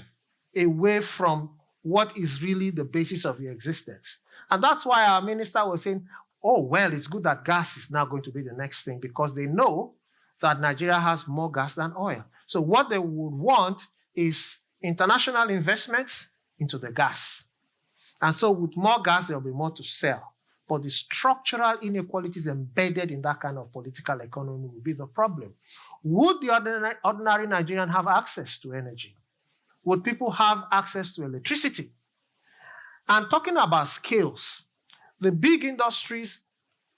[SPEAKER 2] away from what is really the basis of your existence? And that's why our minister was saying, oh, well, it's good that gas is now going to be the next thing, because they know that Nigeria has more gas than oil. So what they would want is international investments into the gas. And so with more gas, there'll be more to sell. But the structural inequalities embedded in that kind of political economy will be the problem. Would the ordinary Nigerian have access to energy? Would people have access to electricity? And talking about scales, the big industries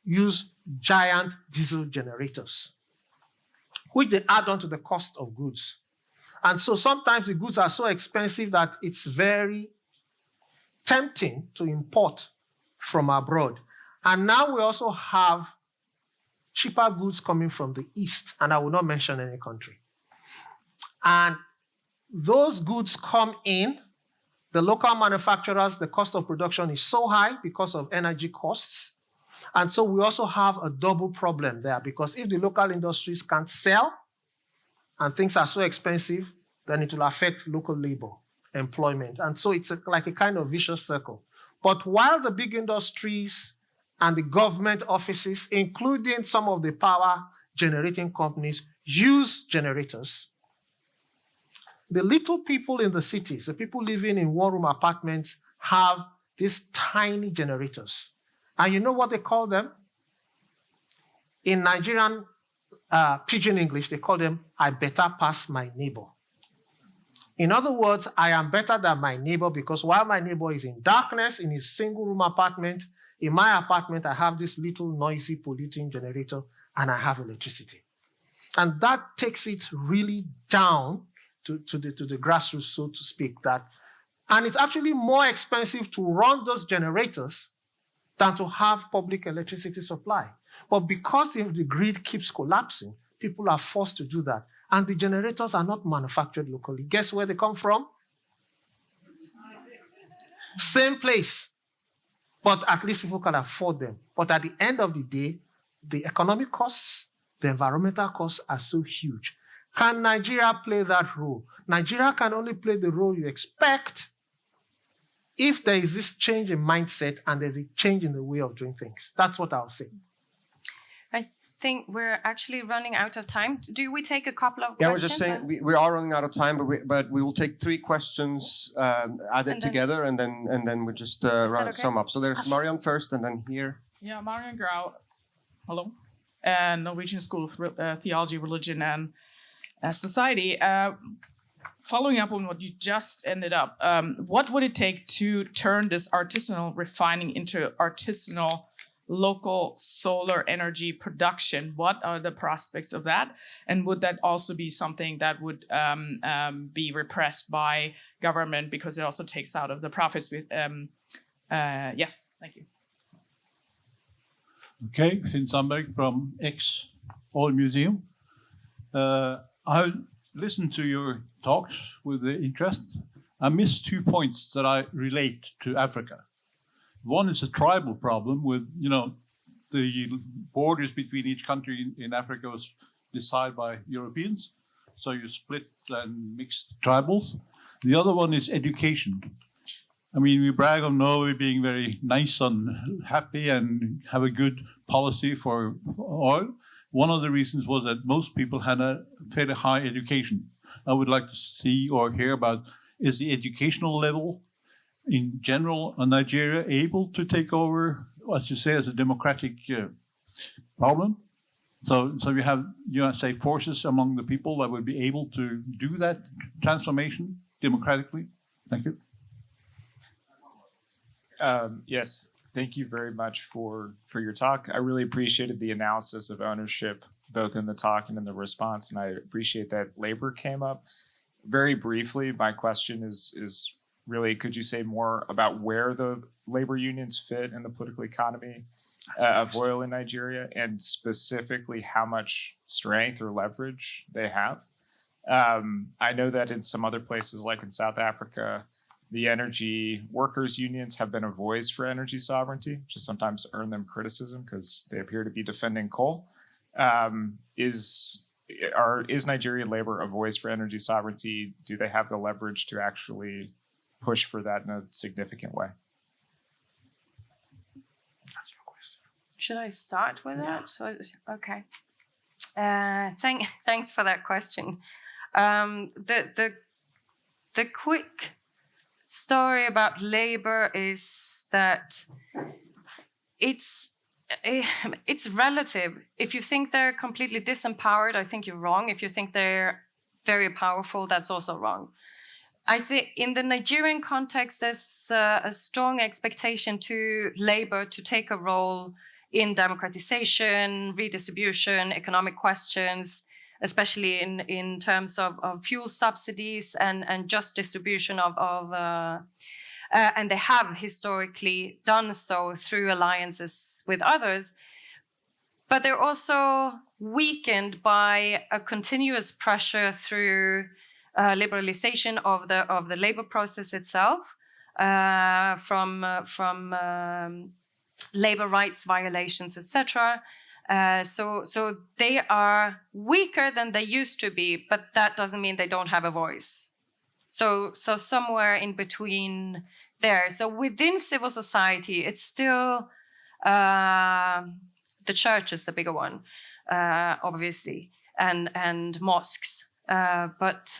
[SPEAKER 2] use giant diesel generators, which they add on to the cost of goods. And so sometimes the goods are so expensive that it's very tempting to import from abroad. And now we also have cheaper goods coming from the East, and I will not mention any country. And those goods come in, the local manufacturers, the cost of production is so high because of energy costs. And so we also have a double problem there, because if the local industries can't sell and things are so expensive, then it will affect local labor, employment. And so it's like a kind of vicious circle. But while the big industries and the government offices, including some of the power generating companies, use generators, the little people in the cities, the people living in one-room apartments, have these tiny generators. And you know what they call them? In Nigerian pidgin English, they call them, I better pass my neighbor. In other words, I am better than my neighbor, because while my neighbor is in darkness in his single-room apartment, in my apartment, I have this little noisy polluting generator and I have electricity. And that takes it really down to the grassroots, so to speak. And it's actually more expensive to run those generators than to have public electricity supply. But because if the grid keeps collapsing, people are forced to do that. And the generators are not manufactured locally. Guess where they come from? Same place. But at least people can afford them. But at the end of the day, the economic costs, the environmental costs are so huge. Can Nigeria play that role? Nigeria can only play the role you expect if there is this change in mindset and there's a change in the way of doing things. That's what I'll say.
[SPEAKER 1] I think we're actually running out of time. Do we take a couple of questions?
[SPEAKER 4] Yeah, we're just saying we are running out of time, but we will take 3 questions added together, and then we just sum up. So there's Marianne first, and then here.
[SPEAKER 7] Yeah, Marianne Grau. Hello. Norwegian School of Theology, Religion, and Society. following up on what you just ended up, what would it take to turn this artisanal refining into artisanal local solar energy production? What are the prospects of that? And would that also be something that would be repressed by government because it also takes out of the profits? Yes, thank you.
[SPEAKER 8] Okay, Finn Sandberg from X Oil Museum. I listened to your talks with interest. I missed 2 points that I relate to Africa. One is a tribal problem with, the borders between each country in Africa was decided by Europeans. So you split and mixed tribals. The other one is education. I mean, we brag on Norway being very nice and happy and have a good policy for oil. One of the reasons was that most people had a fairly high education. I would like to see or hear about, is the educational level in general in Nigeria able to take over, as you say, as a democratic problem? So you have, say, forces among the people that would be able to do that transformation democratically? Thank you.
[SPEAKER 9] Yes, thank you very much for your talk. I really appreciated the analysis of ownership, both in the talk and in the response, and I appreciate that labor came up. Very briefly, my question is really, could you say more about where the labor unions fit in the political economy of oil in Nigeria, and specifically how much strength or leverage they have? I know that in some other places, like in South Africa, the energy workers' unions have been a voice for energy sovereignty, which has sometimes earned them criticism because they appear to be defending coal. Is Nigerian labor a voice for energy sovereignty? Do they have the leverage to actually push for that in a significant way?
[SPEAKER 1] Should I start with that? So, okay. Thanks for that question. The quick story about labor is that it's relative. If you think they're completely disempowered, I think you're wrong. If you think they're very powerful, that's also wrong. I think in the Nigerian context, there's a strong expectation to labor to take a role in democratization, redistribution, economic questions, especially in terms of fuel subsidies and just distribution of and they have historically done so through alliances with others. But they're also weakened by a continuous pressure through liberalization of the labor process itself, from labor rights violations, etc. So they are weaker than they used to be, but that doesn't mean they don't have a voice. So somewhere in between there. So within civil society, it's still the church is the bigger one, obviously, and mosques. But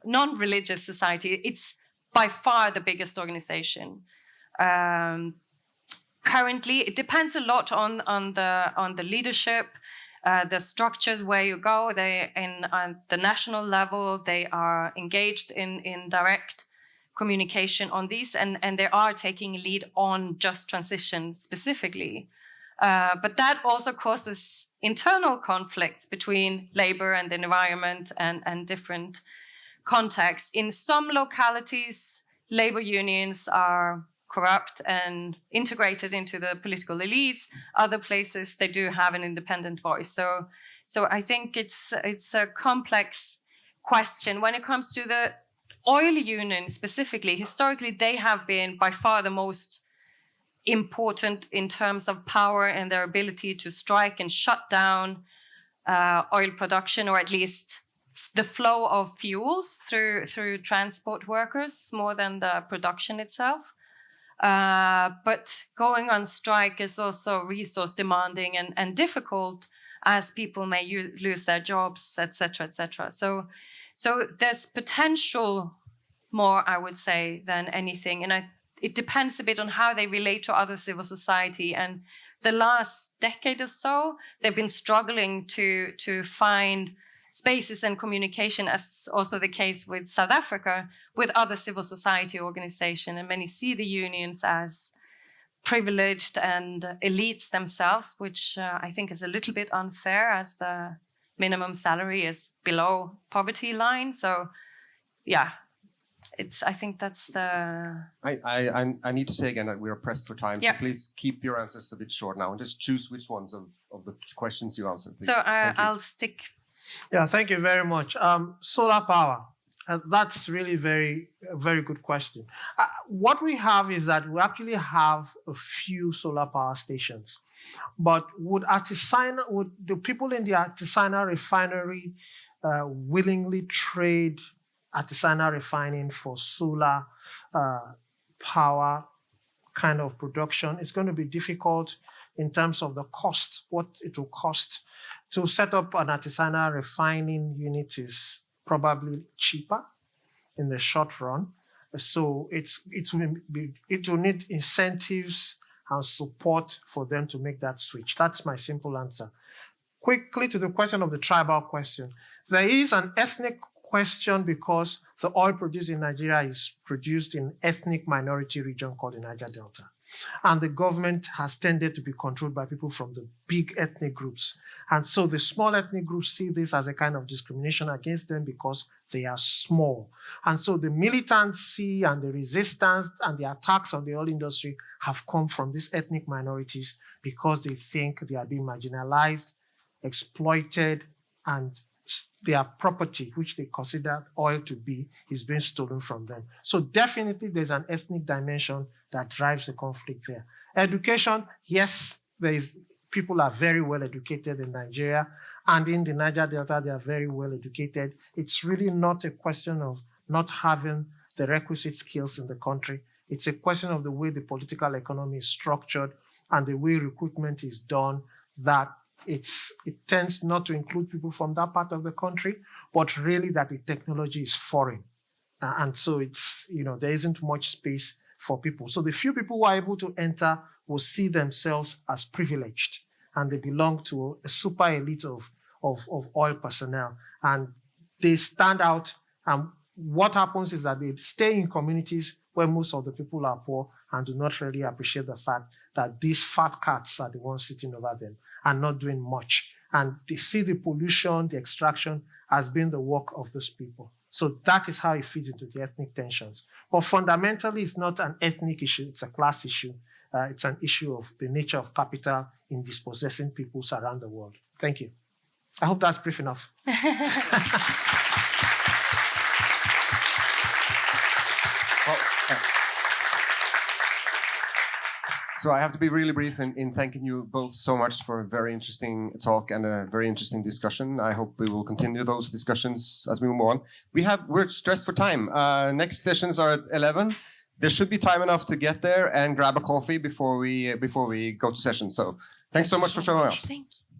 [SPEAKER 1] non-religious society, it's by far the biggest organization. Currently, it depends a lot on the leadership, the structures where you go. On the national level, they are engaged in direct communication on these, and they are taking lead on just transition specifically. But that also causes internal conflicts between labor and the environment and different contexts. In some localities, labor unions are corrupt and integrated into the political elites. Other places, they do have an independent voice. So I think it's a complex question. When it comes to the oil union specifically, historically, they have been by far the most important in terms of power and their ability to strike and shut down oil production, or at least the flow of fuels through transport workers more than the production itself. But going on strike is also resource demanding and difficult, as people may lose their jobs, etc., etc. So there's potential more, I would say, than anything. And it depends a bit on how they relate to other civil society. And the last decade or so, they've been struggling to find spaces and communication, as also the case with South Africa, with other civil society organizations. And many see the unions as privileged and elites themselves, which I think is a little bit unfair, as the minimum salary is below poverty line. So, yeah, I think that's the...
[SPEAKER 4] I need to say again that we are pressed for time,
[SPEAKER 1] yeah.
[SPEAKER 4] So please keep your answers a bit short now and just choose which ones of the questions you answer, please.
[SPEAKER 1] So I'll stick.
[SPEAKER 2] Yeah, thank you very much. Solar power. That's really a very good question. What we have is that we actually have a few solar power stations, but would the people in the artisanal refinery willingly trade artisanal refining for solar power kind of production? It's going to be difficult in terms of the cost. What it will cost to set up an artisanal refining unit is probably cheaper in the short run. So it will need incentives and support for them to make that switch. That's my simple answer. Quickly to the question of the tribal question. There is an ethnic question because the oil produced in Nigeria is produced in ethnic minority region called the Niger Delta. And the government has tended to be controlled by people from the big ethnic groups. And so the small ethnic groups see this as a kind of discrimination against them because they are small. And so the militancy and the resistance and the attacks on the oil industry have come from these ethnic minorities because they think they are being marginalized, exploited, and their property, which they consider oil to be, is being stolen from them. So definitely there's an ethnic dimension that drives the conflict there. Education, yes, people are very well educated in Nigeria, and in the Niger Delta, they are very well educated. It's really not a question of not having the requisite skills in the country. It's a question of the way the political economy is structured and the way recruitment is done, that it tends not to include people from that part of the country, but really that the technology is foreign. And so there isn't much space for people. So the few people who are able to enter will see themselves as privileged, and they belong to a super elite of oil personnel. And they stand out. And what happens is that they stay in communities where most of the people are poor and do not really appreciate the fact that these fat cats are the ones sitting over them and not doing much. And they see the pollution, the extraction as being the work of those people. So that is how it fits into the ethnic tensions. But fundamentally, it's not an ethnic issue, it's a class issue. It's an issue of the nature of capital in dispossessing peoples around the world. Thank you. I hope that's brief enough.
[SPEAKER 4] So I have to be really brief in thanking you both so much for a very interesting talk and a very interesting discussion. I hope we will continue those discussions as we move on. We're stressed for time. Next sessions are at 11. There should be time enough to get there and grab a coffee before we go to session. So thanks so much for showing up.
[SPEAKER 1] Thank you.